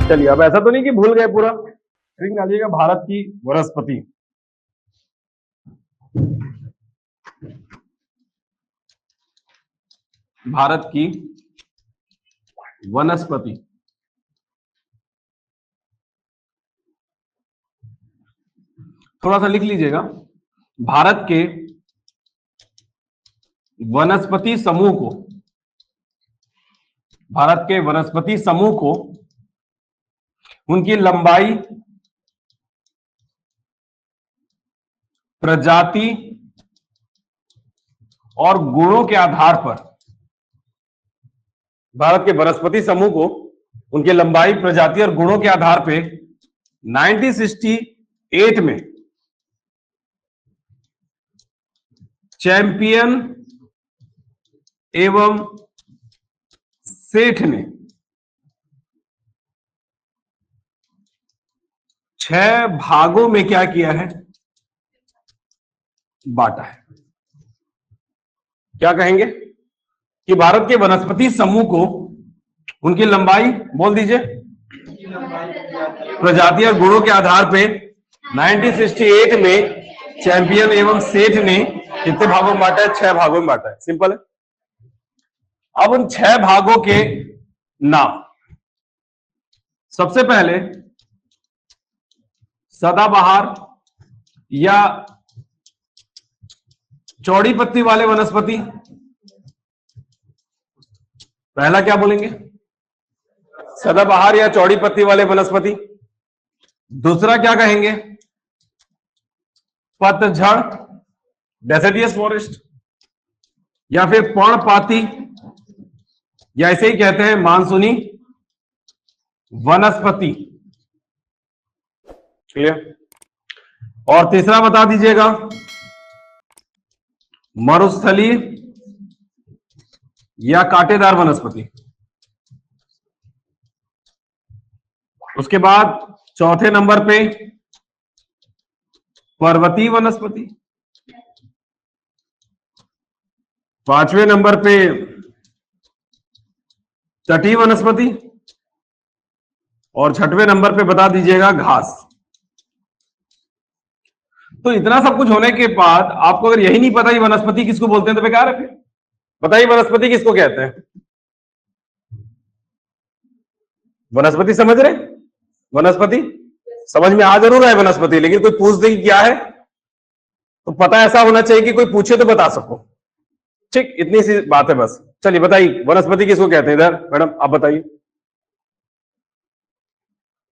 चलिए, अब ऐसा तो नहीं कि भूल गए पूरा। स्ट्रिंग डालिएगा भारत की वनस्पति। भारत की वनस्पति। थोड़ा सा लिख लीजिएगा, भारत के वनस्पति समूह को, भारत के वनस्पति समूह को उनकी लंबाई, प्रजाति और गुणों के आधार पर, भारत के वनस्पति समूह को उनके लंबाई, प्रजाति और गुणों के आधार पे 1968 में चैंपियन एवं सेठ ने 6 भागों में क्या किया है, बांटा है। क्या कहेंगे कि भारत के वनस्पति समूह को उनकी लंबाई, बोल दीजिए, प्रजाति और गुणों के आधार पे 1968 में चैंपियन एवं सेठ ने कितने भागों में बांटा है? 6 भागों में बांटा है। सिंपल है। अब उन 6 भागों के नाम, सबसे पहले सदाबहार या चौड़ी पत्ती वाले वनस्पति। पहला क्या बोलेंगे? सदाबहार या चौड़ी पत्ती वाले वनस्पति। दूसरा क्या कहेंगे? पतझड़, डेसिडियस फॉरेस्ट, या फिर पर्णपाती, या ऐसे ही कहते हैं मानसूनी वनस्पति। क्लियर? और तीसरा बता दीजिएगा, मरुस्थलीय या कांटेदार वनस्पति। उसके बाद चौथे नंबर पे पर्वतीय वनस्पति, 5वें नंबर पे तटीय वनस्पति, और 6वें नंबर पे बता दीजिएगा घास। तो इतना सब कुछ होने के बाद आपको अगर यही नहीं पता ये वनस्पति किसको बोलते हैं तो बेकार है। फिर बताइए वनस्पति किसको कहते हैं? वनस्पति समझ रहे? वनस्पति समझ में आ जरूर है वनस्पति, लेकिन कोई पूछ दे कि क्या है तो पता ऐसा होना चाहिए कि कोई पूछे तो बता सको। ठीक, इतनी सी बात है बस। चलिए बताइए वनस्पति किसको कहते हैं? इधर मैडम आप बताइए।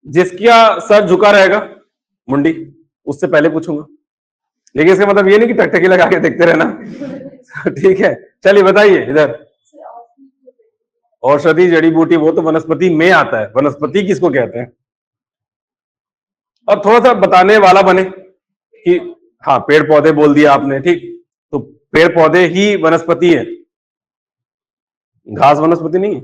जिसका सर झुका रहेगा, मुंडी, उससे पहले पूछूंगा, लेकिन इसका मतलब ये नहीं कि टकटकी लगा के देखते रहना। ठीक है, चलिए बताइए इधर। औषधि, जड़ी बूटी, वो तो वनस्पति में आता है। वनस्पति किसको कहते हैं? और थोड़ा सा बताने वाला बने कि हाँ पेड़ पौधे बोल दिया आपने, ठीक, तो पेड़ पौधे ही वनस्पति है, घास वनस्पति नहीं है।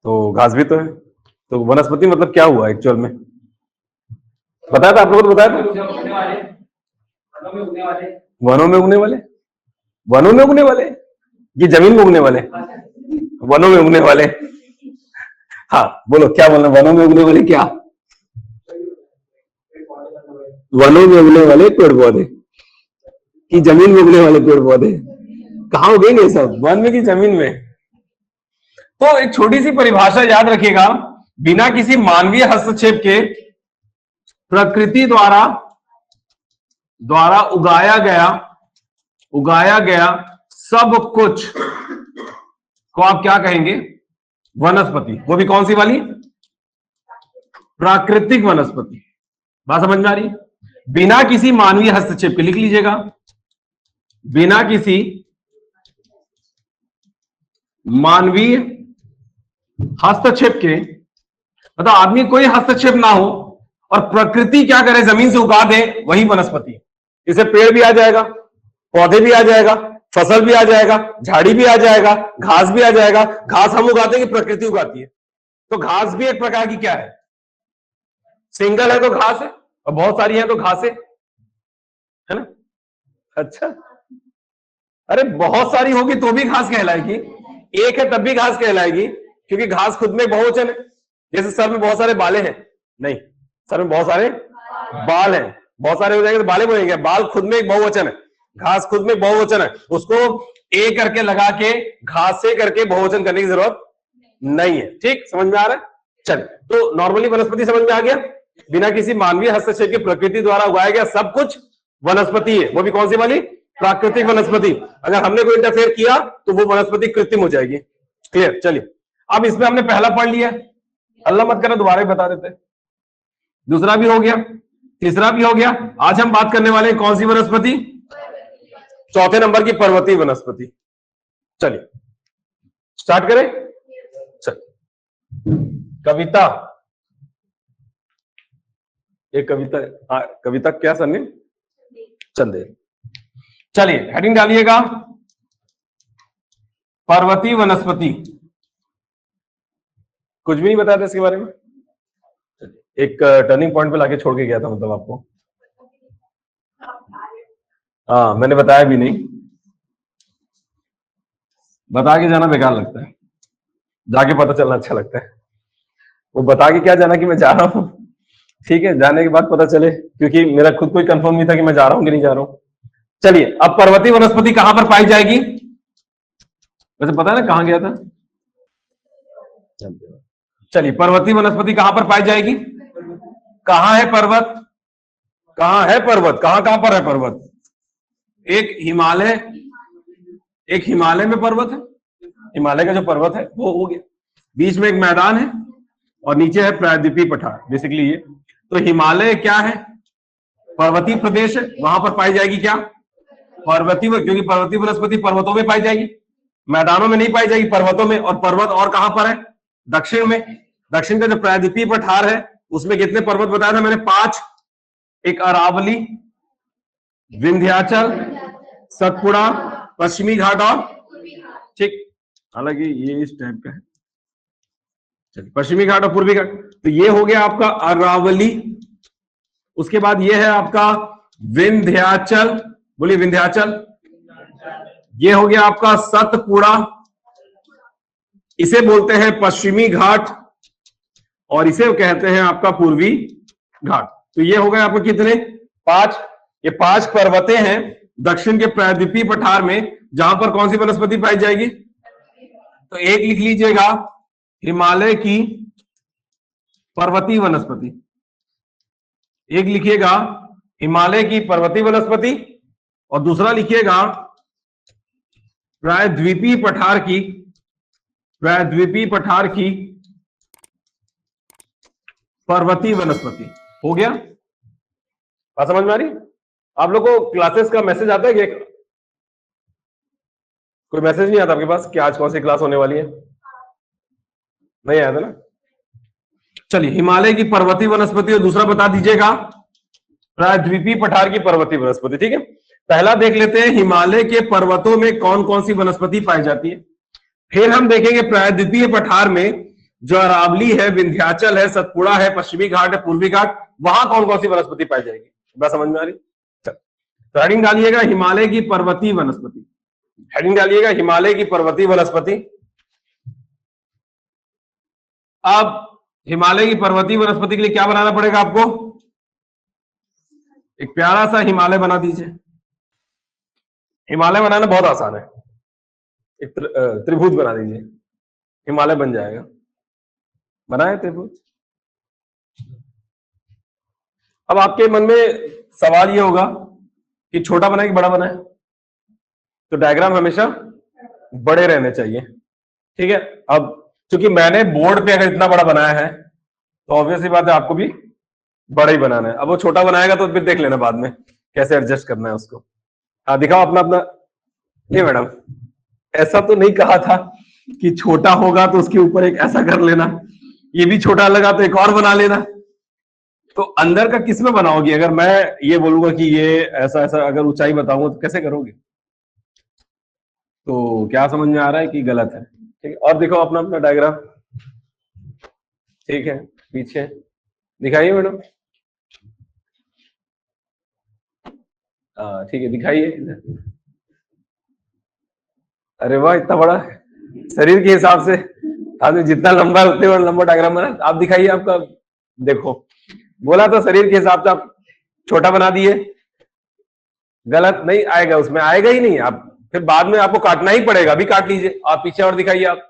तो घास भी तो है। तो वनस्पति मतलब क्या हुआ एक्चुअल में? बताया था आप लोगों को, बताया था। वनों में उगने वाले, वनों में उगने वाले, ये जमीन में उगने वाले, वनों में उगने वाले। हाँ बोलो क्या बोलना, वनों में उगने वाले क्या? वनों में उगने वाले पेड़ पौधे कि जमीन में उगने वाले पेड़ पौधे? कहां उगेंगे सब, वन में कि जमीन में? तो एक छोटी सी परिभाषा याद रखिएगा, बिना किसी मानवीय हस्तक्षेप के प्रकृति द्वारा उगाया गया सब कुछ को आप क्या कहेंगे? वनस्पति। वो भी कौन सी वाली? प्राकृतिक वनस्पति। बात समझ में आ रही है? बिना किसी मानवीय हस्तक्षेप के, लिख लीजिएगा, बिना किसी मानवीय हस्तक्षेप के, मतलब आदमी कोई हस्तक्षेप ना हो और प्रकृति क्या करे, जमीन से उगा दे, वही वनस्पति। इसे पेड़ भी आ जाएगा, पौधे भी आ जाएगा, फसल भी आ जाएगा, झाड़ी भी आ जाएगा, घास भी आ जाएगा। घास हम उगाते हैं कि प्रकृति उगाती है? तो घास भी एक प्रकार की क्या है? सिंगल है तो घास है, और बहुत सारी है तो घास है ना? अच्छा, अरे बहुत सारी होगी तो भी घास कहलाएगी, एक है तब भी घास कहलाएगी, क्योंकि घास खुद में बहुवचन है। जैसे सर में बहुत सारे बाले हैं, नहीं, सर में बहुत सारे बाल हैं, बहुत सारे हो जाएंगे तो बाले बोलेंगे। बाल खुद में एक बहुवचन है, घास खुद में बहुवचन है, उसको ए करके लगा के घास से करके बहुवचन करने की जरूरत नहीं है। ठीक, समझ में आ रहा है? चल, तो नॉर्मली वनस्पति समझ में आ गया, बिना किसी मानवीय हस्तक्षेप के प्रकृति द्वारा उगाया गया सब कुछ वनस्पति है। वो भी कौन सी वाली? प्राकृतिक वनस्पति। अगर हमने कोई इंटरफेयर किया तो वो वनस्पति कृत्रिम हो जाएगी। क्लियर? चलिए, अब इसमें हमने पहला पढ़ लिया, अल्लाह मत करना दोबारा ही बता देते, दूसरा भी हो गया, तीसरा भी हो गया। आज हम बात करने वाले हैं कौन सी वनस्पति? चौथे नंबर की पर्वतीय वनस्पति। चलिए स्टार्ट करें। चल, कविता, एक कविता, हाँ कविता क्या सरनेम? चंदेल। चलिए हेडिंग डालिएगा पर्वतीय वनस्पति। कुछ भी नहीं बताया था इसके बारे में, एक टर्निंग पॉइंट पे लाके छोड़ के गया था मतलब आपको। हाँ मैंने बताया भी नहीं, बता के जाना बेकार लगता है, जाके पता चलना अच्छा लगता है। वो बता के क्या जाना कि मैं जा रहा हूं, ठीक है, जाने के बाद पता चले, क्योंकि मेरा खुद कोई कंफर्म नहीं था कि मैं जा रहा हूं कि नहीं जा रहा हूं। चलिए, अब पर्वतीय वनस्पति कहां पर पाई जाएगी? वैसे पता है ना कहां गया था? चलिए, पर्वतीय वनस्पति कहां पर पाई जाएगी? कहां है पर्वत? कहां है पर्वत? कहां कहां पर है पर्वत? एक हिमालय, एक हिमालय में पर्वत है, हिमालय का जो पर्वत है वो हो गया, बीच में एक मैदान है और नीचे है प्रायद्वीपीय पठार। बेसिकली ये तो हिमालय क्या है? पर्वतीय प्रदेश है, वहां पर पाई जाएगी क्या? पर्वतीय, क्योंकि पर्वतीय वनस्पति पर्वतों में पाई जाएगी, मैदानों में नहीं पाई जाएगी, पर्वतों में। और पर्वत और कहां पर है? दक्षिण में। दक्षिण का जो प्रायद्वीपीय पठार है उसमें कितने पर्वत बताया था मैंने? 5। एक अरावली, विंध्याचल, सतपुड़ा, पश्चिमी घाट और, ठीक, हालांकि ये इस टाइप का है, चलिए पश्चिमी घाट और पूर्वी घाट। तो ये हो गया आपका अरावली, उसके बाद ये है आपका विंध्याचल, बोलिए विंध्याचल, ये हो गया आपका सतपुड़ा, इसे बोलते हैं पश्चिमी घाट और इसे कहते हैं आपका पूर्वी घाट। तो ये हो गए आपको कितने? 5। ये 5 पर्वतें हैं दक्षिण के प्रायद्वीपीय पठार में, जहां पर कौन सी वनस्पति पाई जाएगी? तो एक लिख लीजिएगा, हिमालय की पर्वतीय वनस्पति। एक लिखिएगा हिमालय की पर्वतीय वनस्पति और दूसरा लिखिएगा प्रायद्वीपीय पठार की, प्रायद्वीपीय पठार की पर्वतीय वनस्पति। हो गया? बात समझ में आ रही? आप लोग को क्लासेस का मैसेज आता है कि कोई मैसेज नहीं आता आपके पास कि आज कौन सी क्लास होने वाली है? नहीं आया था ना? चलिए, हिमालय की पर्वतीय वनस्पति और दूसरा बता दीजिएगा प्रायद्वीपीय पठार की पर्वतीय वनस्पति। ठीक है, पहला देख लेते हैं हिमालय के पर्वतों में कौन कौन सी वनस्पति पाई जाती है। फिर हम देखेंगे प्रायद्वीपीय पठार में जो अरावली है, विंध्याचल है, सतपुड़ा है, पश्चिमी घाट है, पूर्वी घाट, वहां कौन कौन सी वनस्पति पाई जाएगी। बात समझ में आ रही? तो हेडिंग डालिएगा हिमालय की पर्वतीय वनस्पति। हेडिंग डालिएगा हिमालय की पर्वतीय वनस्पति। अब हिमालय की पर्वतीय वनस्पति के लिए क्या बनाना पड़ेगा आपको? एक प्यारा सा हिमालय बना दीजिए। हिमालय बनाना बहुत आसान है, एक त्रिभुज बना दीजिए, हिमालय बन जाएगा। बनाए त्रिभुज। अब आपके मन में सवाल ये होगा कि छोटा बनाए कि बड़ा बनाए? तो डायग्राम हमेशा बड़े रहने चाहिए, ठीक है। अब क्योंकि मैंने बोर्ड पे अगर इतना बड़ा बनाया है तो ऑब्वियसली बात है आपको भी बड़ा ही बनाना है। अब वो छोटा बनाएगा तो फिर देख लेना बाद में कैसे एडजस्ट करना है उसको। हाँ दिखाओ अपना अपना। नहीं मैडम, ऐसा तो नहीं कहा था कि छोटा होगा तो उसके ऊपर एक ऐसा कर लेना, ये भी छोटा लगा तो एक और बना लेना। तो अंदर का किस में बनाओगी? अगर मैं ये बोलूंगा कि ये ऐसा ऐसा अगर ऊंचाई बताऊंगा तो कैसे करोगे? तो क्या समझ में आ रहा है कि गलत है? ठीक है, और देखो अपना अपना डायग्राम, ठीक है, पीछे दिखाइए मैडम। ठीक है, दिखाइए। अरे वाह, इतना बड़ा शरीर के हिसाब से आपने जितना लंबा उतने और लंबा डायग्राम बना, आप दिखाइए आपका। देखो, बोला तो शरीर के हिसाब से आप छोटा बना दिए, गलत नहीं आएगा, उसमें आएगा ही नहीं। आप फिर बाद में आपको काटना ही पड़ेगा, अभी काट लीजिए। आप पीछे और दिखाइए आप।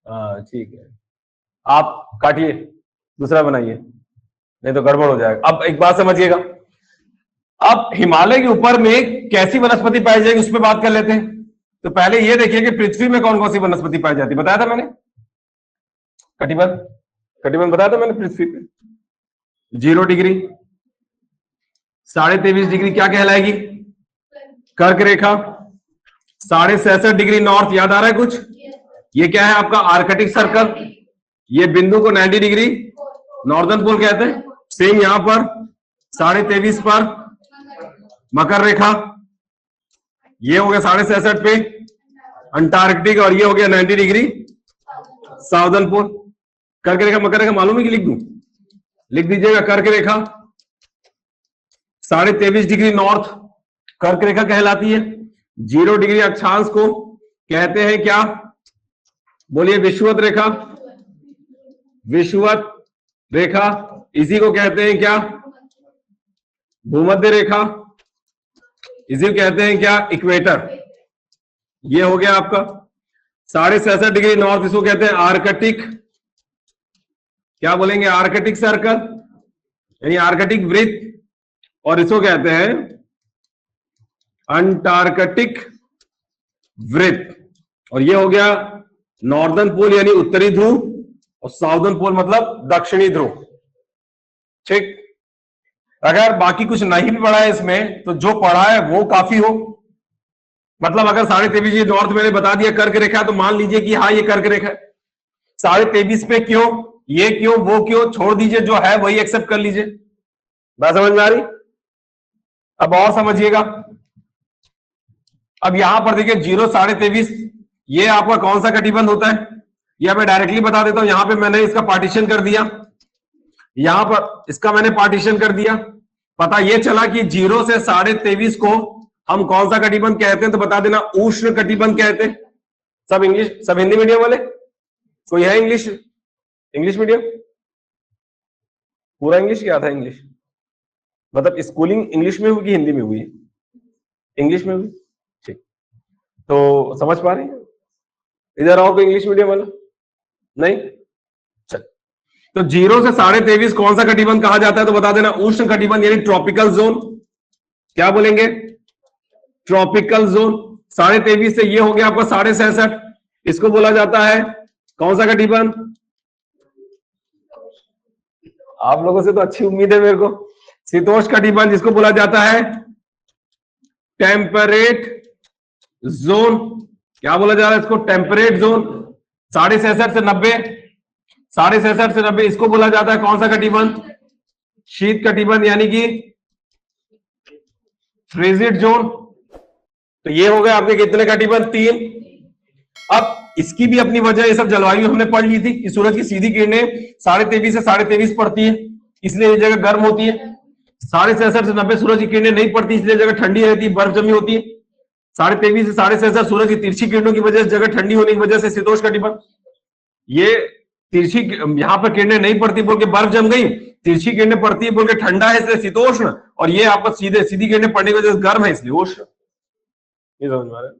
हाँ ठीक है, आप काटिए, दूसरा बनाइए, नहीं तो गड़बड़ हो जाएगा। अब एक बात समझिएगा, अब हिमालय के ऊपर में कैसी वनस्पति पाई जाएगी उस पर बात कर लेते हैं। तो पहले ये देखिए कि पृथ्वी में कौन कौन सी वनस्पति पाई जाती है। बताया था मैंने, कटिबंध, कटिबंध बताया था मैंने। पृथ्वी पे 0 डिग्री, 23.5 डिग्री क्या कहलाएगी? कर्क रेखा। 66.5 डिग्री नॉर्थ, याद आ रहा है कुछ? ये क्या है आपका? Arctic circle. ये बिंदु को 90 डिग्री नॉर्दर्न पोल कहते हैं। सेम यहां पर 23.5 पर मकर रेखा, ये हो गया 66.5 पे अंटार्कटिक, और ये हो गया 90 डिग्री साउदर्न पोल। कर्क रेखा मकर रेखा मालूम है कि लिख दूं? लिख दीजिएगा, कर्क रेखा 23.5 डिग्री नॉर्थ कर्क रेखा कहलाती है। 0 डिग्री अक्षांश को कहते हैं क्या? बोलिए, विषुवत रेखा। विषुवत रेखा, इसी को कहते हैं क्या? भूमध्य रेखा। इसी को कहते हैं क्या? इक्वेटर। ये हो गया आपका 66.5 डिग्री नॉर्थ, इसको कहते हैं आर्कटिक, क्या बोलेंगे? आर्कटिक सर्कल यानी आर्कटिक वृत्त, और इसको कहते हैं अंटार्कटिक वृत्त। और ये हो गया नॉर्दर्न पोल यानी उत्तरी ध्रुव, और साउदर्न पोल मतलब दक्षिणी ध्रुव। ठीक, अगर बाकी कुछ नहीं भी पढ़ा है इसमें, तो जो पढ़ा है वो काफी हो। मतलब अगर 23.5 नॉर्थ मैंने बता दिया कर्क रेखा, तो मान लीजिए कि हाँ ये कर्क रेखा है। 23.5 पे क्यों, ये क्यों, वो क्यों, छोड़ दीजिए, जो है वही एक्सेप्ट कर लीजिए। बात समझ में आ रही? अब और समझिएगा। अब यहां पर देखिए 0 23.5, ये आपका कौन सा कटिबंध होता है? यह मैं डायरेक्टली बता देता हूं। यहां पे मैंने इसका पार्टीशन कर दिया, यहां पर इसका मैंने पार्टीशन कर दिया। पता ये चला कि 0 से 23.5 को हम कौन सा कटिबंध कहते हैं, तो बता देना, उष्ण कटिबंध कहते हैं। सब इंग्लिश, सब हिंदी मीडियम वाले? कोई है इंग्लिश, इंग्लिश मीडियम? पूरा इंग्लिश क्या था? इंग्लिश मतलब स्कूलिंग इंग्लिश में हुई कि हिंदी में हुई? इंग्लिश में हुई। ठीक, तो समझ पा रहे हैं? इधर आओ, कोई इंग्लिश मीडियम वाला नहीं? चल, तो 0 से 23.5 कौन सा कटिबंध कहा जाता है, तो बता देना उष्ण कटिबंध यानी ट्रॉपिकल जोन। क्या बोलेंगे? Tropical zone. 23.5 से ये हो गया आपका 66.5, इसको बोला जाता है कौन सा कटिबंध? आप लोगों से तो अच्छी उम्मीद है मेरे को। शीतोष्ण कटिबंध, जिसको बोला जाता है टेम्परेट जोन। क्या बोला जा रहा है इसको? Temperate zone. 66.5 से 90, 66.5 से 90, इसको बोला जाता है कौन सा कटिबंध? शीत कटिबंध यानी कि फ्रिजिड जोन। तो ये हो गए आपके कितने कटिबंध? 3। अब इसकी भी अपनी वजह, ये सब जलवायु हमने पढ़ ली थी कि सूरज की सीधी किरणें 23.5 से 23.5 पड़ती है, इसलिए ये जगह गर्म होती है। 66.5 से 90 सूरज की किरणें नहीं पड़ती, इसलिए जगह ठंडी रहती है, बर्फ जमी होती है। 23.5 से 66.5 सूरज की तिरछी किरणों की वजह से जगह ठंडी होने की वजह से शीतोष्ण कटिबंध। ये तिरछी यहां पर किरणें नहीं पड़ती बोल के बर्फ जम गई, तिरछी किरणें पड़ती है बोल के ठंडा है इसलिए शीतोष्ण, और ये आपका सीधी किरणें पड़ने की वजह से गर्म है इसलिए उष्ण। ये समझ में आ रहा है?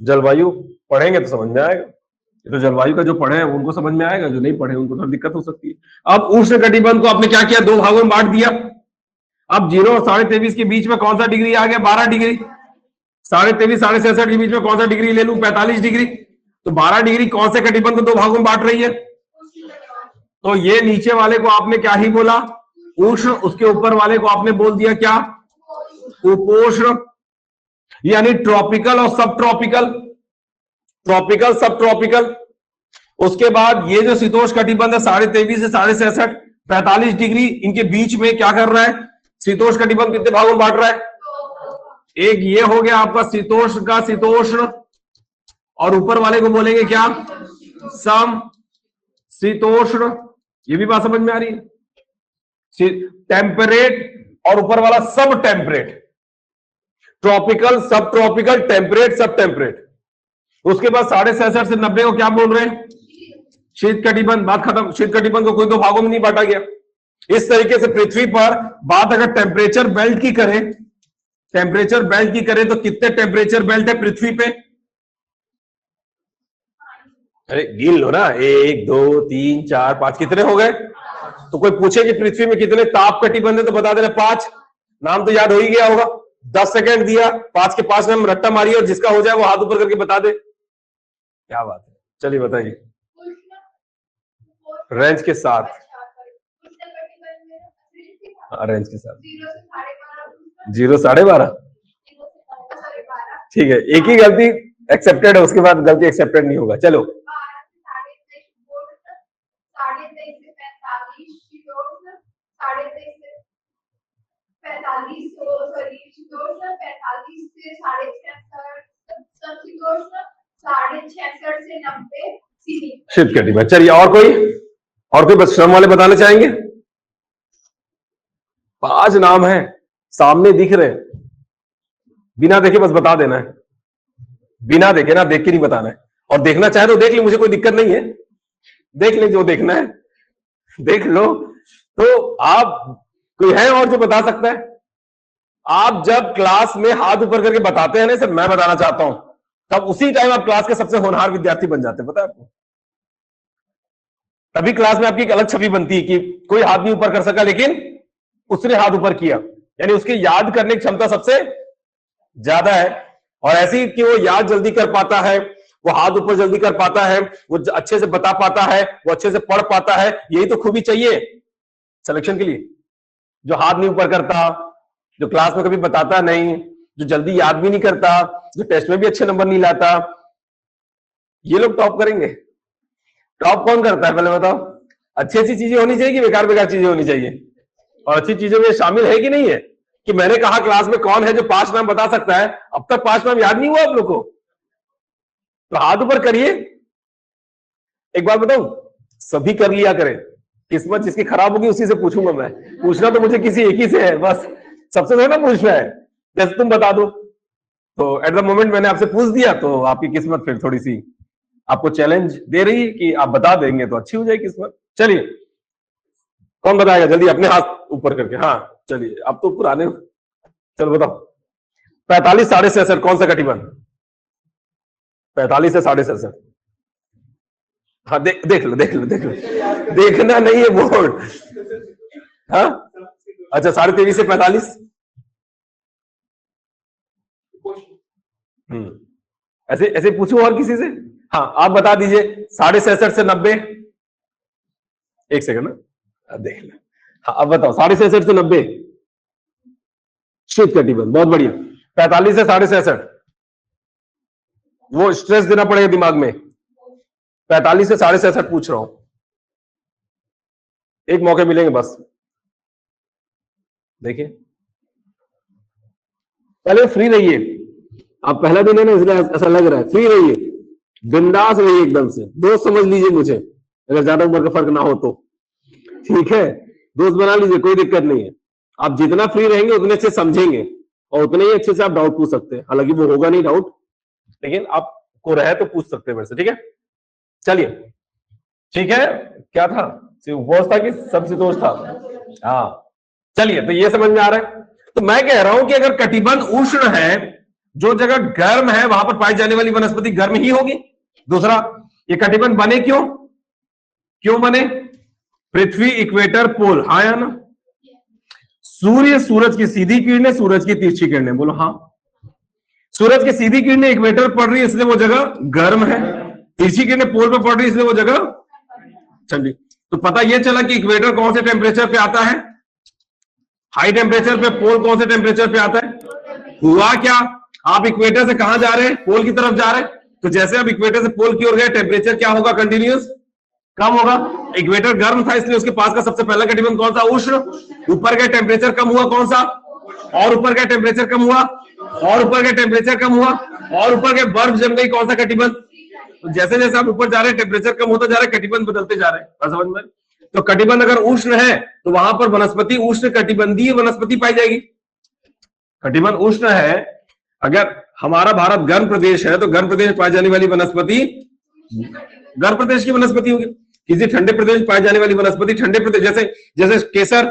जलवायु पढ़ेंगे तो समझ में आएगा। ये तो जलवायु का जो पढ़े हैं उनको समझ में आएगा, जो नहीं पढ़े उनको थोड़ी दिक्कत हो सकती है। अब उष्ण कटिबंध को आपने क्या किया? 2 भागों में बांट दिया। अब 0 और 23.5 के बीच में कौन सा डिग्री आ गया? 12 डिग्री। 23.5 66.5 के बीच में कौन सा डिग्री ले लूं? 45 डिग्री। तो 12 डिग्री कौन से कटिबंध को 2 भागों में बांट रही है? तो ये नीचे वाले को आपने क्या ही बोला? उष्ण। उसके ऊपर वाले को आपने बोल दिया क्या? उपोष्ण, यानी ट्रॉपिकल और सब ट्रॉपिकल, ट्रॉपिकल सब ट्रॉपिकल। उसके बाद ये जो शीतोष्ण कटिबंध है 23.5 से 66.5 45 डिग्री, इनके बीच में क्या कर रहा है? शीतोष्ण कटिबंध कितने भागों में बांट रहा है? एक ये हो गया आपका शीतोष्ण का शीतोष्ण, और ऊपर वाले को बोलेंगे क्या? सम शीतोष्ण। ये भी बात समझ में आ रही है? टेम्परेट और ऊपर वाला सब टेम्परेट। ट्रॉपिकल, सब ट्रॉपिकल, टेम्परेट, सब टेम्परेट। उसके बाद 67.5 से 90 को क्या बोल रहे हैं? शीत कटिबंध। बात खत्म। शीत कटिबंध को कोई दो भागों में नहीं बांटा गया। इस तरीके से पृथ्वी पर बात अगर टेम्परेचर बेल्ट की करें, टेम्परेचर बेल्ट की करें तो कितने टेम्परेचर बेल्ट है पृथ्वी पे? अरे गिन लो ना, 1 2 3 4 5, कितने हो गए? तो कोई पूछे कि पृथ्वी में कितने ताप कटिबंध है तो बता देना 5। नाम तो याद हो ही गया होगा। 10 सेकेंड दिया, 5 के 5 नाम रट्टा मारिए और जिसका हो जाए वो हाथ ऊपर करके बता दे। क्या बात है, चलिए बताइए। रेंज के साथ, रेंज के साथ 0 12.5। ठीक है, एक ही गलती एक्सेप्टेड है, उसके बाद गलती एक्सेप्टेड नहीं होगा। चलो, शीत कटिबंध। चलिए, और कोई श्रम वाले बताना चाहेंगे? 5 नाम है, सामने दिख रहे, बिना देखे बस बता देना है। बिना देखे ना, देख के नहीं बताना है। और देखना चाहे तो देख ले, मुझे कोई दिक्कत नहीं है, देख ले जो देखना है देख लो। तो आप, कोई है और जो बता सकता है? आप जब क्लास में हाथ ऊपर करके बताते हैं ना, सर मैं बताना चाहता हूं, तब उसी टाइम आप क्लास के सबसे होनहार विद्यार्थी बन जाते हैं, पता है आपको? तभी क्लास में आपकी एक अलग छवि बनती है कि कोई हाथ नहीं ऊपर कर सका लेकिन उसने हाथ ऊपर किया, यानी उसकी याद करने की क्षमता सबसे ज्यादा है। और ऐसी कि वो याद जल्दी कर पाता है, वो हाथ ऊपर जल्दी कर पाता है, वो अच्छे से बता पाता है, वो अच्छे से पढ़ पाता है। यही तो खूबी चाहिए सिलेक्शन के लिए। जो हाथ नहीं ऊपर करता, जो क्लास में कभी बताता नहीं, जो जल्दी याद भी नहीं करता, जो टेस्ट में भी अच्छे नंबर नहीं लाता, ये लोग टॉप करेंगे। टॉप कौन करता है पहले बताओ? अच्छी अच्छी चीजें होनी चाहिए कि बेकार बेकार चीजें होनी चाहिए? और अच्छी चीजों में शामिल है कि नहीं है? कि मैंने कहा क्लास में कौन है जो 5 नाम बता सकता है, अब तक 5 नाम याद नहीं हुआ आप लोग को? तो हाथ ऊपर करिए। एक बात बताऊं, सभी कर लिया करें, किस्मत जिसकी खराब होगी उसी से पूछूंगा मैं। पूछना तो मुझे किसी एक ही से है, बस सबसे थोड़ा ना पूछना है। जैसे तुम बता दो, तो एट द मोमेंट मैंने आपसे पूछ दिया तो आपकी किस्मत फिर थोड़ी सी आपको चैलेंज दे रही है कि आप बता देंगे तो अच्छी हो जाएगी किस्मत। चलिए, कौन बताएगा जल्दी अपने हाथ ऊपर करके? हाँ चलिए, आप तो पुराने हो, चलो बताओ। 45 साढ़े 66 कौन सा कटिबंध? 45 से 66। हाँ देख लो देखना नहीं है बोर्ड। हाँ अच्छा, 23.5 से 45। ऐसे ऐसे पूछो और किसी से। हाँ आप बता दीजिए, 66.5 से 90। एक सेकंड ना, देख ले। हाँ अब बताओ, 66.5 से 90 शीत कटिबंध, बहुत बढ़िया। 45 से 66, वो स्ट्रेस देना पड़ेगा दिमाग में। 45 से 66 पूछ रहा हूं, एक मौके मिलेंगे बस। देखिए, पहले फ्री रहिए, आप पहला दिन है ना इसलिए ऐसा लग रहा है। फ्री रहिए, बिंदास रहिए, एकदम से दोस्त समझ लीजिए मुझे, अगर ज्यादा उम्र का फर्क ना हो तो। ठीक है, दोस्त बना लीजिए, कोई दिक्कत नहीं है। आप जितना फ्री रहेंगे उतने अच्छे समझेंगे और उतने ही अच्छे से आप डाउट पूछ सकते हैं। हालांकि वो होगा नहीं डाउट, लेकिन आपको रहे तो पूछ सकते हैं मेरे से। ठीक है, चलिए ठीक है। क्या था, उपवास था कि समशीतोष था? हाँ चलिए, तो ये समझ में आ रहा है। तो मैं कह रहा हूं कि अगर कटिबंध उष्ण है, जो जगह गर्म है वहां पर पाई जाने वाली वनस्पति गर्म ही होगी। दूसरा, ये कटिबंध बने क्यों बने? पृथ्वी, इक्वेटर, पोल, हाँ या ना? सूर्य, सूरज की सीधी किरणें, सूरज की तिरछी किरणें, बोलो हाँ। सूरज की सीधी किरणें इक्वेटर पड़ रही है इसलिए वो जगह गर्म है, तिरछी किरणें पोल पे पड़ रही है इसलिए वो जगह ठंडी। तो पता यह चला कि इक्वेटर कौन से टेम्परेचर पे आता है? हाई टेम्परेचर पे। पोल कौन से टेम्परेचर पे आता है? हुआ क्या, आप इक्वेटर से कहां जा रहे हैं? पोल की तरफ जा रहे हैं। तो जैसे आप इक्वेटर से पोल की ओर गए, टेम्परेचर क्या होगा? कंटिन्यूअस कम होगा। इक्वेटर गर्म था इसलिए उसके पास का सबसे पहला कटिबंध कौन सा? उष्ण। ऊपर का टेम्परेचर कम हुआ, कौन सा? और ऊपर का टेम्परेचर कम हुआ, और ऊपर का टेम्परेचर कम हुआ, और ऊपर के बर्फ जम गई, कौन सा कटिबंध? तो जैसे जैसे आप ऊपर जा रहे हैं टेम्परेचर कम होता जा रहा है, कटिबंध बदलते जा रहे हैं। समझ में? तो कटिबंध अगर उष्ण है तो वहां पर वनस्पति उष्ण कटिबंधीय वनस्पति पाई जाएगी। कटिबंध उष्ण है, अगर हमारा भारत गर्म प्रदेश है, तो गर्म प्रदेश में पाई जाने वाली वनस्पति गर्म प्रदेश की वनस्पति होगी। किसी ठंडे प्रदेश में पाई जाने वाली वनस्पति ठंडे प्रदेश, जैसे जैसे केसर,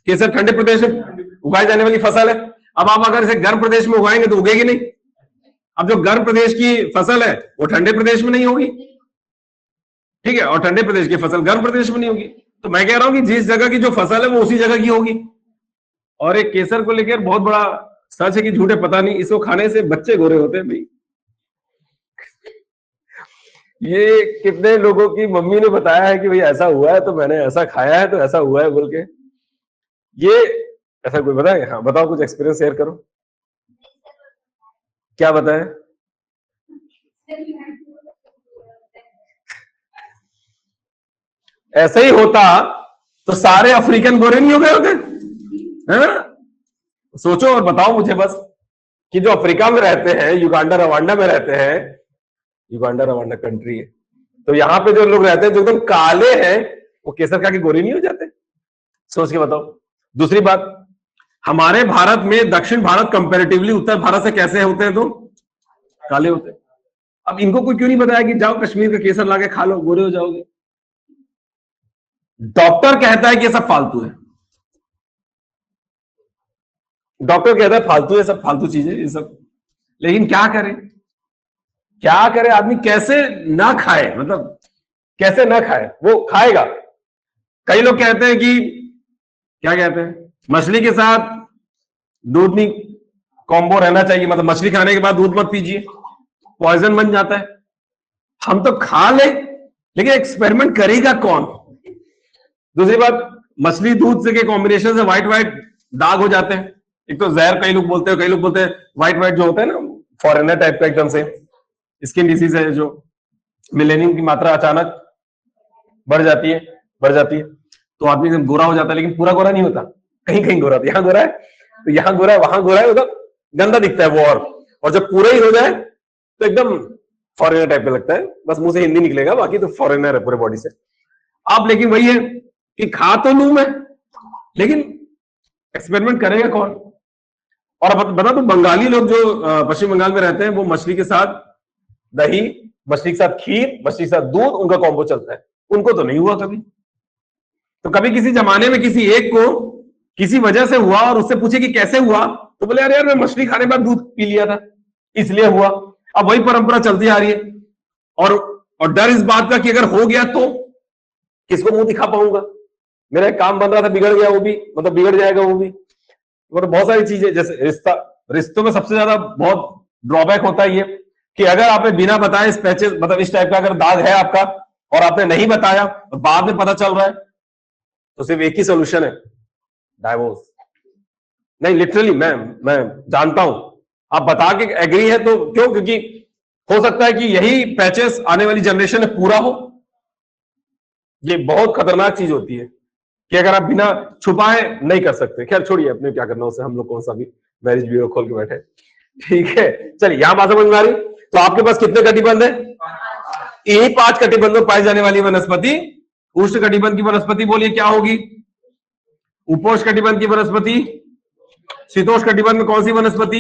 केसर ठंडे प्रदेश में उगाई जाने वाली फसल है। अब आप अगर इसे गर्म प्रदेश में उगाएंगे तो उगेगी नहीं। अब जो गर्म प्रदेश की फसल है वो ठंडे प्रदेश में नहीं होगी, ठीक है, और ठंडे प्रदेश की फसल गर्म प्रदेश में नहीं होगी। तो मैं कह रहा हूं कि जिस जगह की जो फसल है वो उसी जगह की होगी। और एक केसर को लेकर बहुत बड़ा सच है कि झूठे पता नहीं, इसको खाने से बच्चे गोरे होते हैं भाई। ये कितने लोगों की मम्मी ने बताया है कि भाई ऐसा हुआ है तो मैंने ऐसा खाया है तो ऐसा हुआ है बोल के। ये ऐसा कोई बताए? हाँ बताओ, कुछ एक्सपीरियंस शेयर करो, क्या बताए? ऐसा ही होता तो सारे अफ्रीकन गोरे नहीं हो गए होते हैं? सोचो और बताओ मुझे बस कि जो अफ्रीका में रहते हैं, युगांडा रवांडा में रहते हैं, युगांडा रवांडा कंट्री है, तो यहां पे जो लोग रहते हैं जो एकदम काले हैं वो केसर खा के गोरे नहीं हो जाते? सोच के बताओ। दूसरी बात, हमारे भारत में दक्षिण भारत कंपैरेटिवली उत्तर भारत से कैसे होते हैं? तो काले होते हैं। अब इनको कोई क्यों नहीं बताया कि जाओ कश्मीर का केसर लाके खा लो, गोरे हो जाओगे? डॉक्टर कहता है कि ये सब फालतू है, डॉक्टर कहता है फालतू है, सब फालतू चीजें ये सब। लेकिन क्या करे, क्या करे आदमी, कैसे ना खाए, मतलब कैसे ना खाए? वो खाएगा। कई लोग कहते हैं कि क्या कहते हैं, मछली के साथ दूध नहीं कॉम्बो रहना चाहिए, मतलब मछली खाने के बाद दूध मत पीजिए, पॉइजन बन जाता है। हम तो खा ले, लेकिन एक्सपेरिमेंट करेगा कौन? दूसरी बात, मछली दूध से के कॉम्बिनेशन से व्हाइट व्हाइट दाग हो जाते हैं। एक तो जहर कई लोग बोलते हैं, कई लोग बोलते हैं व्हाइट व्हाइट जो होता है ना, फॉरेनर टाइप का एकदम से स्किन डिसीज है, जो मिलेनियम की मात्रा अचानक बढ़ जाती है तो आदमी एकदम गोरा हो जाता है। लेकिन पूरा गोरा नहीं होता, कहीं कहीं गोरा, यहाँ गोरा है तो यहाँ गोरा है, वहां गोरा है, मतलब गंदा दिखता है वो। और जब पूरा ही हो जाए तो एकदम फॉरेनर टाइप का लगता है। बस मुंह से हिंदी निकलेगा, बाकी तो फॉरेनर है पूरे बॉडी से। अब लेकिन वही है कि खा तो लूं मैं, लेकिन एक्सपेरिमेंट करेगा कौन? और बता तो, बंगाली लोग जो पश्चिम बंगाल में रहते हैं वो मछली के साथ दही, मछली के साथ खीर, मछली के साथ दूध, उनका कॉम्बो चलता है। उनको तो नहीं हुआ कभी। तो कभी किसी जमाने में किसी एक को किसी वजह से हुआ और उससे पूछे कि कैसे हुआ, तो बोले अरे यार मैं मछली खाने के बाद दूध पी लिया था इसलिए हुआ। अब वही परंपरा चलती आ रही है। और डर इस बात का कि अगर हो गया तो किसको मुंह दिखा पाऊंगा, मेरा एक काम बन रहा था बिगड़ गया, वो भी मतलब बिगड़ जाएगा वो भी। मतलब बहुत सारी चीजें, जैसे रिश्तों में सबसे ज्यादा बहुत ड्रॉबैक होता है ये कि अगर आपने बिना बताए इस पैचेस, मतलब इस टाइप का अगर दाग है आपका और आपने नहीं बताया और बाद में पता चल रहा है, तो सिर्फ एक ही सोल्यूशन है, डाइवोर्स। नहीं लिटरली मैं जानता हूं, आप बता के एग्री है तो क्यों? क्योंकि हो सकता है कि यही पैचेस आने वाली जनरेशन में पूरा हो। ये बहुत खतरनाक चीज होती है कि अगर आप बिना छुपाए नहीं कर सकते। खैर छोड़िए, अपने क्या करना उसे, हम लोग कौन सा भी मैरिज ब्यूरो खोल के बैठे, ठीक है। चलिए यहां बात समझ में आ रही। तो आपके पास कितने कटिबंध है? यही 5 कटिबंध में पाई जाने वाली वनस्पति उष्ण कटिबंध की वनस्पति। बोलिए क्या होगी? उपोष्ण कटिबंध की वनस्पति। शीतोष्ण कटिबंध में कौन सी वनस्पति?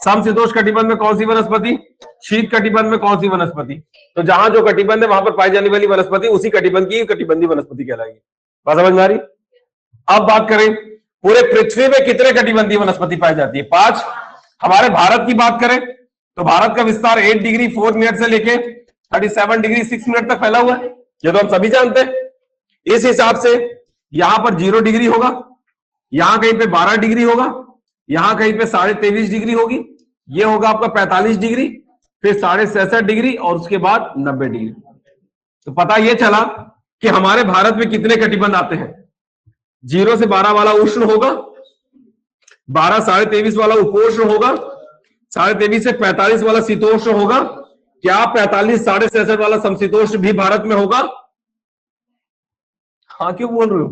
समशीतोष्ण कटिबंध में कौन सी वनस्पति? शीत कटिबंध में कौन सी वनस्पति? तो जहां जो कटिबंध है वहां पर पाई जाने वाली वनस्पति उसी कटिबंध की कटिबंधी वनस्पति कहलाएगी। बात समझ में आ रही? अब बात करें पूरे पृथ्वी में कितने कटिबंधी वनस्पति पाई जाती है? 5। हमारे भारत की बात करें तो भारत का विस्तार 8 डिग्री 4 मिनट से लेके 37 डिग्री 6 मिनट तक फैला हुआ है, ये तो हम सभी जानते हैं। इस हिसाब से यहां पर 0 डिग्री होगा, यहां कहीं पे 12 डिग्री होगा, यहां कहीं पे 23.5 डिग्री होगी, ये होगा आपका 45 डिग्री, फिर 66.5 डिग्री और उसके बाद 90 डिग्री। तो पता ये चला कि हमारे भारत में कितने कटिबंध आते हैं। 0 से 12 वाला उष्ण होगा, 12 23.5 वाला उपोष्ण होगा, 23.5 से 45 वाला शीतोष्ण होगा। क्या 45 66.5 वाला समशीतोष्ण भी भारत में होगा? हाँ क्यों बोल रहे हो?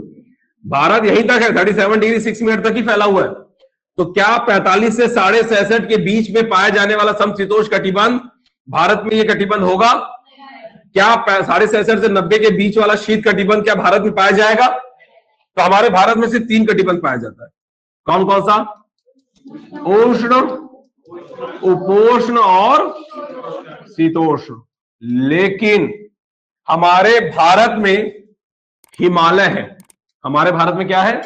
भारत यहीं तक है, 37 डिग्री 6 मिनट तक ही फैला हुआ है। तो क्या 45 से 66.5 के बीच में पाया जाने वाला समशीतोष्ण कटिबंध भारत में ये कटिबंध होगा? क्या 66.5 से 90 के बीच वाला शीत कटिबंध क्या भारत में पाया जाएगा? तो हमारे भारत में सिर्फ 3 कटिबंध पाया जाता है। कौन कौन सा? उष्ण, उपोष्ण और शीतोष्ण। लेकिन हमारे भारत में हिमालय है। हमारे भारत में क्या है?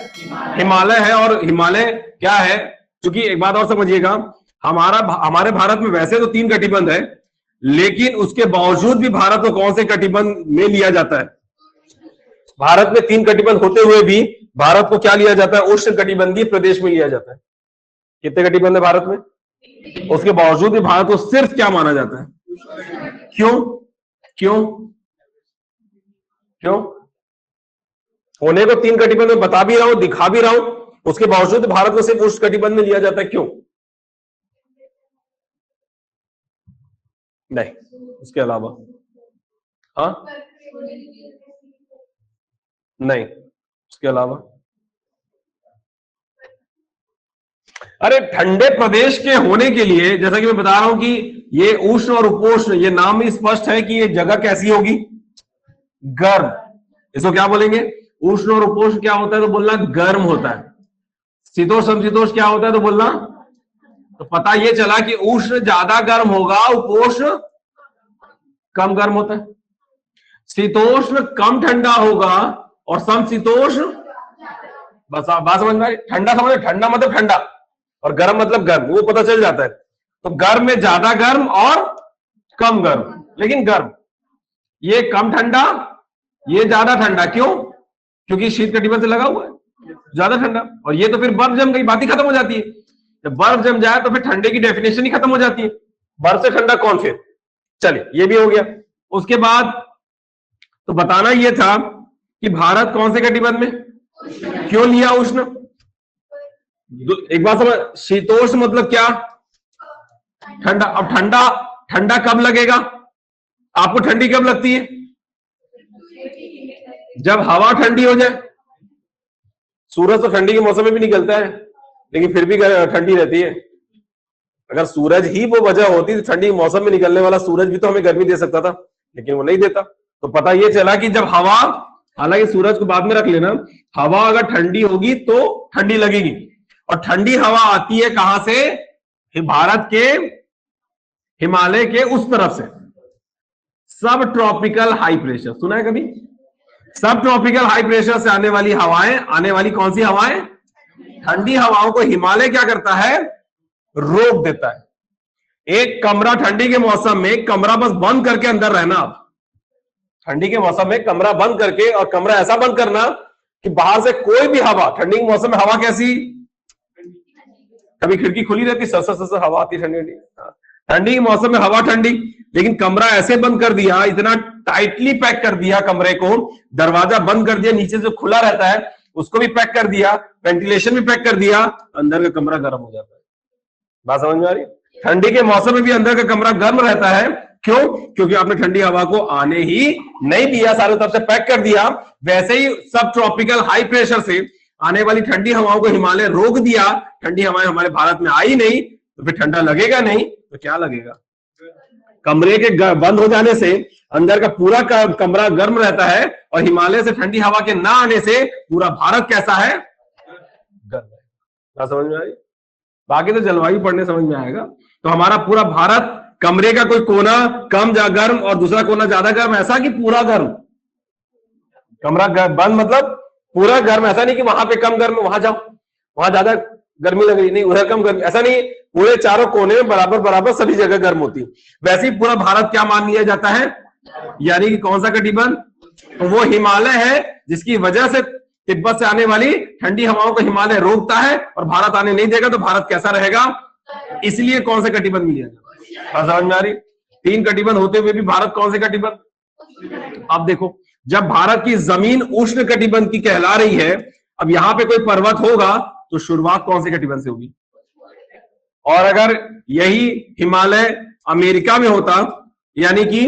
हिमालय है। और हिमालय क्या है? क्योंकि एक बात और समझिएगा, हमारे भारत में वैसे तो 3 कटिबंध है, लेकिन उसके बावजूद भी भारत को कौन से कटिबंध में लिया जाता है? भारत में 3 कटिबंध होते हुए भी भारत को क्या लिया जाता है? उष्ण कटिबंधीय प्रदेश में लिया जाता है। कितने कटिबंध है भारत में? उसके बावजूद भी भारत को सिर्फ क्या माना जाता है? क्यों? क्यों? क्यों? होने को 3 कटिबंध में बता भी रहा हूं, दिखा भी रहा हूं, उसके बावजूद भारत को सिर्फ उष्ण कटिबंध में लिया जाता है। क्यों? नहीं, उसके अलावा हाँ नहीं, उसके अलावा अरे ठंडे प्रदेश के होने के लिए, जैसा कि मैं बता रहा हूं कि ये उष्ण और उपोष्ण, ये नाम ही स्पष्ट है कि ये जगह कैसी होगी? गर्म। इसको क्या बोलेंगे? उष्ण और उपोष्ण क्या होता है तो बोलना गर्म होता है। शीतोष्ण समशीतोष्ण क्या होता है तो बोलना। तो पता ये चला कि उष्ण ज्यादा गर्म होगा, उपोष्ण कम गर्म होता है। शीतोष्ण कम ठंडा होगा और समशीतोष्ण, बस बात समझ में आई? ठंडा समझ, ठंडा मतलब ठंडा और गर्म मतलब गर्म, वो पता चल जाता है। तो गर्म में ज्यादा गर्म और कम गर्म, लेकिन गर्म। ये कम ठंडा, ये ज्यादा ठंडा। क्यों? क्योंकि शीत कटिबंध से लगा हुआ है, ज्यादा ठंडा। और ये तो फिर बर्फ जम गई, बात ही खत्म हो जाती है। जब बर्फ जम जाए तो फिर ठंडे की डेफिनेशन ही खत्म हो जाती है। बर्फ से ठंडा कौन फिर? चलिए, ये भी हो गया। उसके बाद तो बताना ये था कि भारत कौन से कटिबंध में क्यों लिया उष्ण। एक बात समझ, शीतोष्ण मतलब क्या? ठंडा। अब ठंडा, ठंडा कब लगेगा? आपको ठंडी कब लगती है? जब हवा ठंडी हो जाए। सूरज तो ठंडी के मौसम में भी निकलता है, लेकिन फिर भी ठंडी रहती है। अगर सूरज ही वो वजह होती तो ठंडी के मौसम में निकलने वाला सूरज भी तो हमें गर्मी दे सकता था, लेकिन वो नहीं देता। तो पता ये चला कि जब हवा, हालांकि सूरज को बाद में रख लेना, हवा अगर ठंडी होगी तो ठंडी लगेगी। और ठंडी हवा आती है कहां से? भारत के हिमालय के उस तरफ से। सब ट्रॉपिकल हाई प्रेशर सुना है कभी? सब ट्रॉपिकल हाई प्रेशर से आने वाली हवाएं, आने वाली कौन सी हवाएं? ठंडी हवाओं को हिमालय क्या करता है? रोक देता है। एक कमरा ठंडी के मौसम में, कमरा बस बंद करके अंदर रहना। आप ठंडी के मौसम में कमरा बंद करके, और कमरा ऐसा बंद करना कि बाहर से कोई भी हवा, ठंडी के मौसम में हवा कैसी? कभी खिड़की खुली रहती, सर हवा आती ठंडी ठंडी। ठंडी के मौसम में हवा ठंडी, लेकिन कमरा ऐसे बंद कर दिया, इतना टाइटली पैक कर दिया कमरे को, दरवाजा बंद कर दिया, नीचे जो खुला रहता है उसको भी पैक कर दिया, वेंटिलेशन भी पैक कर दिया, अंदर का कमरा गर्म हो जाता है। बात समझ में आ रही? ठंडी के मौसम में भी अंदर का कमरा गर्म रहता है। क्यों? क्योंकि आपने ठंडी हवा को आने ही नहीं दिया, सारे तरफ से पैक कर दिया। वैसे ही सब ट्रॉपिकल हाई प्रेशर से आने वाली ठंडी हवाओं को हिमालय रोक दिया। ठंडी हवाएं हमारे भारत में आई नहीं, तो फिर ठंडा लगेगा नहीं, तो क्या लगेगा? कमरे के बंद हो जाने से अंदर का पूरा कमरा गर्म रहता है, और हिमालय से ठंडी हवा के ना आने से पूरा भारत कैसा है? गर्म है। क्या समझ में आई? बाकी तो जलवायु पढ़ने समझ में आएगा। तो हमारा पूरा भारत, कमरे का कोई कोना कम गर्म और दूसरा कोना ज्यादा गर्म, ऐसा कि पूरा गर्म? कमरा बंद मतलब पूरा गर्म, ऐसा नहीं कि वहां पे कम गर्म, वहां जाओ वहां ज्यादा गर्मी लग रही, नहीं उधर कम गर्मी, ऐसा नहीं। पूरे चारों कोने में बराबर बराबर सभी जगह गर्म होती है। वैसे ही पूरा भारत क्या मान लिया जाता है? यानी कि कौन सा कटिबंध? तो वो हिमालय है, जिसकी वजह से तिब्बत से आने वाली ठंडी हवाओं को हिमालय रोकता है और भारत आने नहीं देगा। तो भारत कैसा रहेगा? इसलिए कौन से कटिबंध में लिया जाता? समझ में आ रही? 3 कटिबंध होते हुए भी भारत कौन से कटिबंध? अब देखो, जब भारत की जमीन उष्ण कटिबंध की कहला रही है, अब यहां पे कोई पर्वत होगा तो शुरुआत कौन से कटिबंध से होगी? और अगर यही हिमालय अमेरिका में होता, यानी कि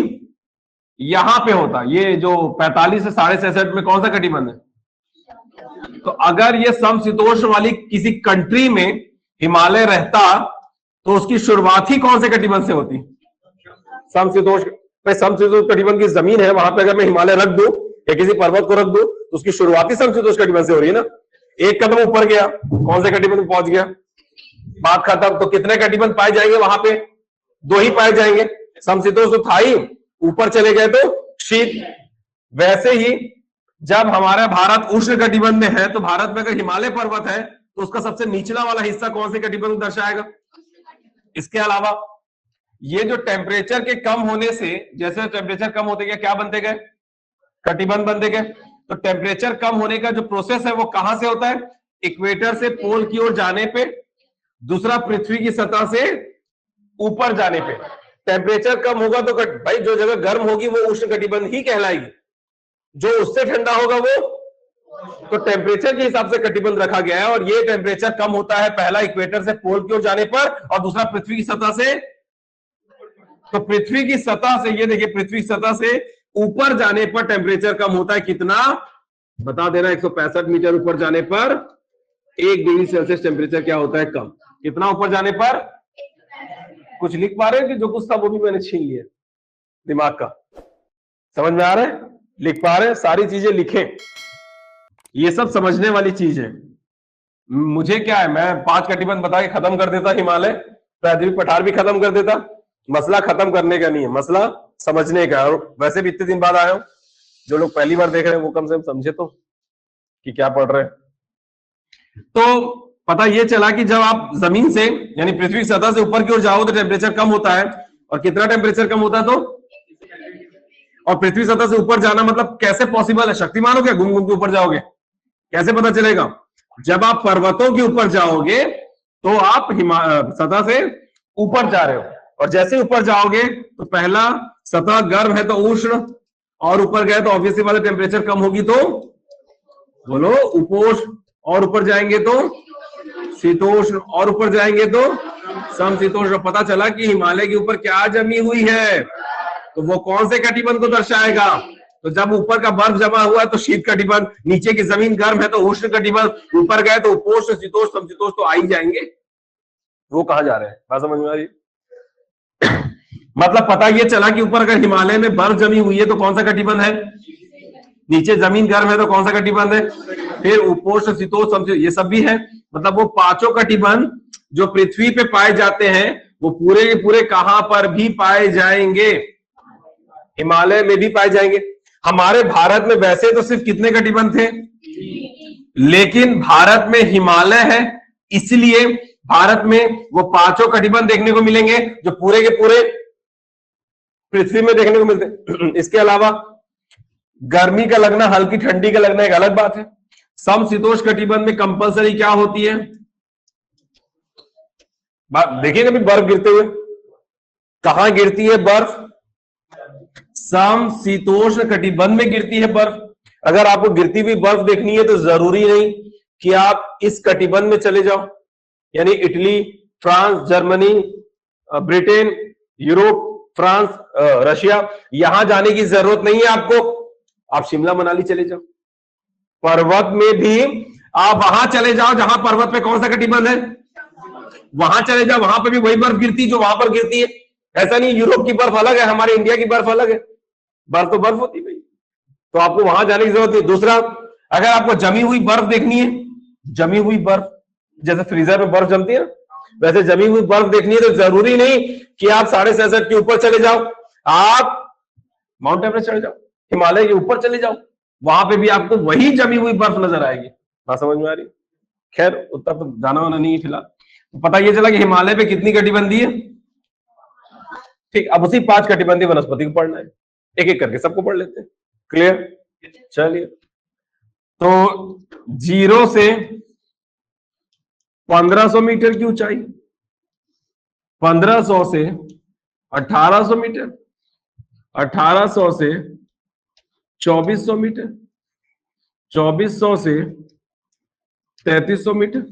यहां पे होता, ये जो 45 से 66.5 में कौन सा कटिबंध है? तो अगर ये समशीतोष्ण वाली किसी कंट्री में हिमालय रहता तो उसकी शुरुआत ही कौन से कटिबंध से होती? समशीतोष्ण। समशीतोष्ण कटिबंध की जमीन है, वहां पे अगर मैं हिमालय रख दूं या किसी पर्वत को रख दूं तो उसकी शुरुआत ही समशीतोष्ण कटिबंध से हो रही है ना। एक कदम ऊपर गया, कौन से कटिबंध में पहुंच गया? बात खत्म। तो कितने कटिबंध पाए जाएंगे वहां पे? दो ही पाए जाएंगे। समशीतोष्ण तो था ही, ऊपर चले गए तो शीत। वैसे ही जब हमारा भारत उष्ण कटिबंध में है, तो भारत में अगर हिमालय पर्वत है तो उसका सबसे निचला वाला हिस्सा कौन से कटिबंध को दर्शाएगा? इसके अलावा ये जो टेम्परेचर के कम होने से, जैसे टेम्परेचर कम होते गए क्या बनते गए? कटिबंध बनते गए। तो टेम्परेचर कम होने का जो प्रोसेस है वो कहां से होता है? इक्वेटर से पोल की ओर जाने पे, दूसरा पृथ्वी की सतह से ऊपर जाने पे। टेम्परेचर कम होगा तो भाई जो जगह गर्म होगी वो उष्ण कटिबंध ही कहलाएगी, जो उससे ठंडा होगा वो, तो टेम्परेचर के हिसाब से कटिबंध रखा गया है। और ये टेम्परेचर कम होता है पहला इक्वेटर से पोल की ओर जाने पर, और दूसरा पृथ्वी की सतह से। तो पृथ्वी की सतह से, ये देखिए, पृथ्वी की सतह से ऊपर जाने पर टेम्परेचर कम होता है कितना? बता देना। 165 मीटर ऊपर जाने पर 1 डिग्री सेल्सियस टेम्परेचर क्या होता है? कम। कितना ऊपर जाने पर? कुछ लिख पा रहे हैं कि जो कुछ था वो भी मैंने छीन लिया दिमाग का? समझ में आ रहा है? लिख पा रहे हैं? सारी चीजें लिखें, ये सब समझने वाली चीज है। मुझे क्या है, मैं 5 कटिबंध बता के खत्म कर देता हिमालय, प्रायद्वीप पठार भी खत्म कर देता। मसला खत्म करने का नहीं है, मसला समझने का। और वैसे भी इतने दिन बाद आया हूं, जो लोग पहली बार देख रहे हैं वो कम से कम समझे तो कि क्या पढ़ रहे हैं। तो पता ये चला कि जब आप जमीन से, यानी पृथ्वी की सतह से ऊपर की ओर जाओ तो टेम्परेचर कम होता है। और कितना टेम्परेचर कम होता है? तो और पृथ्वी सतह से ऊपर जाना मतलब कैसे पॉसिबल है? शक्तिमान हो क्या? घूम घूम के ऊपर जाओगे? कैसे पता चलेगा? जब आप पर्वतों के ऊपर जाओगे तो आप सतह से ऊपर जा रहे हो, और जैसे ऊपर जाओगे तो पहला सतह गर्म है तो उष्ण, और ऊपर गए तो ऑब्वियसली वाले टेम्परेचर कम होगी तो बोलो उपोष्ण, और ऊपर जाएंगे तो शीतोष्ण, और ऊपर जाएंगे तो समशीतोष्ण। पता चला कि हिमालय के ऊपर क्या जमी हुई है, तो वो कौन से कटिबंध को दर्शाएगा? तो जब ऊपर का बर्फ जमा हुआ है तो शीत कटिबंध, नीचे की जमीन गर्म है तो उष्ण कटिबंध, ऊपर गए तो उपोष्ण, शीतोष्ण, समशीतोष्ण तो आ ही जाएंगे। वो कहां जा रहे हैं? बात समझ में आ रही? मतलब पता ये चला कि ऊपर अगर हिमालय में बर्फ जमी हुई है तो कौन सा कटिबंध है? नीचे जमीन गर्म है तो कौन सा कटिबंध है? फिर उपोष्ण, शीतोष्ण, समशीतोष्ण, ये सब भी है। मतलब वो पांचों कटिबंध जो पृथ्वी पे पाए जाते हैं वो पूरे के पूरे कहां पर भी पाए जाएंगे? हिमालय में भी पाए जाएंगे। हमारे भारत में वैसे तो सिर्फ कितने कटिबंध थे? लेकिन भारत में हिमालय है, इसलिए भारत में वो पांचों कटिबंध देखने को मिलेंगे जो पूरे के पूरे पृथ्वी में देखने को मिलते हैं। इसके अलावा गर्मी का लगना, हल्की ठंडी का लगना एक अलग बात है। समशीतोष्ण कटिबंध में कंपलसरी क्या होती है? देखिए कभी बर्फ गिरते हुए, कहां गिरती है बर्फ? समशीतोष्ण कटिबंध में गिरती है बर्फ। अगर आपको गिरती हुई बर्फ देखनी है तो जरूरी नहीं कि आप इस कटिबंध में चले जाओ, यानी Italy, France, Germany, Britain, Europe, France, Russia, यहां जाने की जरूरत नहीं है आपको। आप शिमला मनाली चले जाओ, पर्वत में भी आप वहां चले जाओ जहां पर्वत पे कौन सा कटिबंध है, वहां चले जाओ, वहां पे भी वही बर्फ गिरती जो वहां पर गिरती है। ऐसा नहीं यूरोप की बर्फ अलग है, हमारे इंडिया की बर्फ अलग है। बर्फ तो बर्फ होती है भाई, तो आपको वहां जाने की जरूरत नहीं। दूसरा, अगर आपको जमी हुई बर्फ देखनी है, जमी हुई बर्फ, जैसे फ्रीजर में बर्फ जमती है ना, वैसे जमी हुई बर्फ देखनी है तो जरूरी नहीं कि आप 67.5 के ऊपर चले जाओ, आप माउंट एवरेस्ट चले जाओ, हिमालय के ऊपर चले जाओ, वहां पे भी आपको वही जमी हुई बर्फ नजर आएगी। बात समझ में आ रही? खैर उत्तर तो जाना वाना नहीं है फिलहाल। तो पता ये चला कि हिमालय पे कितनी कटिबंधी है। ठीक, अब उसी 5 कटिबंधी वनस्पति को पढ़ना है, एक एक करके सबको पढ़ लेते हैं। क्लियर? चलिए, तो 0 से 1500 मीटर की ऊंचाई, 1500 से 1800 मीटर, 1800 से 2400 मीटर, 2400 से 3300 मीटर,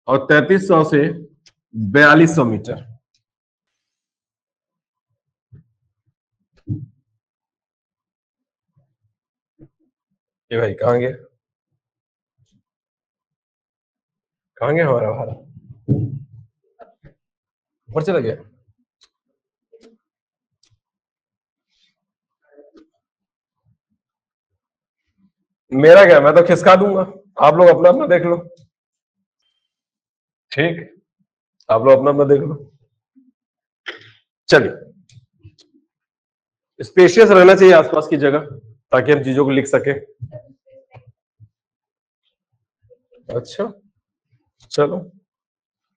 और 3300 से 4200 मीटर। ये भाई कहां गया, कहां गया हमारा भारत? ऊपर चला गया। मेरा क्या, मैं तो खिसका दूंगा, आप लोग अपना अपना देख लो। ठीक। आप लोग अपना अपना देख लो। चलिए, स्पेशियस रहना चाहिए आसपास की जगह ताकि हम चीजों को लिख सके। अच्छा, चलो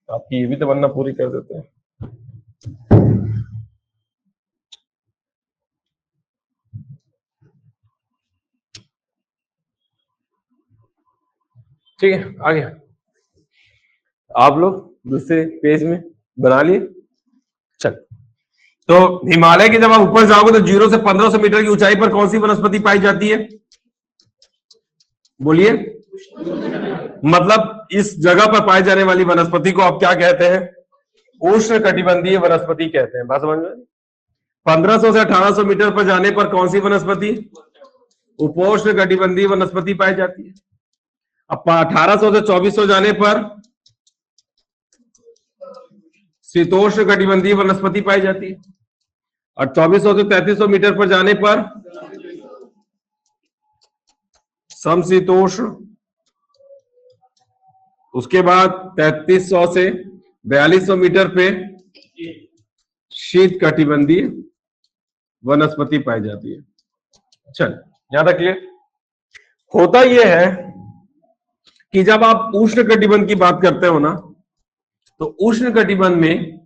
आपकी ये भी तमन्ना पूरी कर देते हैं। ठीक है, आ गया। आप लोग दूसरे पेज में बना लिए। चल, तो हिमालय के जब आप ऊपर जाओगे तो 0 से 1500 मीटर की ऊंचाई पर कौन सी वनस्पति पाई जाती है? बोलिए। मतलब इस जगह पर पाई जाने वाली वनस्पति को आप क्या कहते हैं? उष्णकटिबंधीय वनस्पति कहते हैं। बात समझ में? 1500 से 1800 मीटर पर जाने पर कौन सी वनस्पति? उपोष्णकटिबंधीय वनस्पति पाई जाती है। अब 1800 से 2400 जाने पर शीतोष्णकटिबंधीय वनस्पति पाई जाती है, और 2400 से 3300 मीटर पर जाने पर समशीतोष्ण, उसके बाद 3300 से 4200 मीटर पे शीत कटिबंधीय वनस्पति पाई जाती है। चल, यहां तक क्लियर? होता यह है कि जब आप उष्ण कटिबंध की बात करते हो ना, तो उष्ण कटिबंध में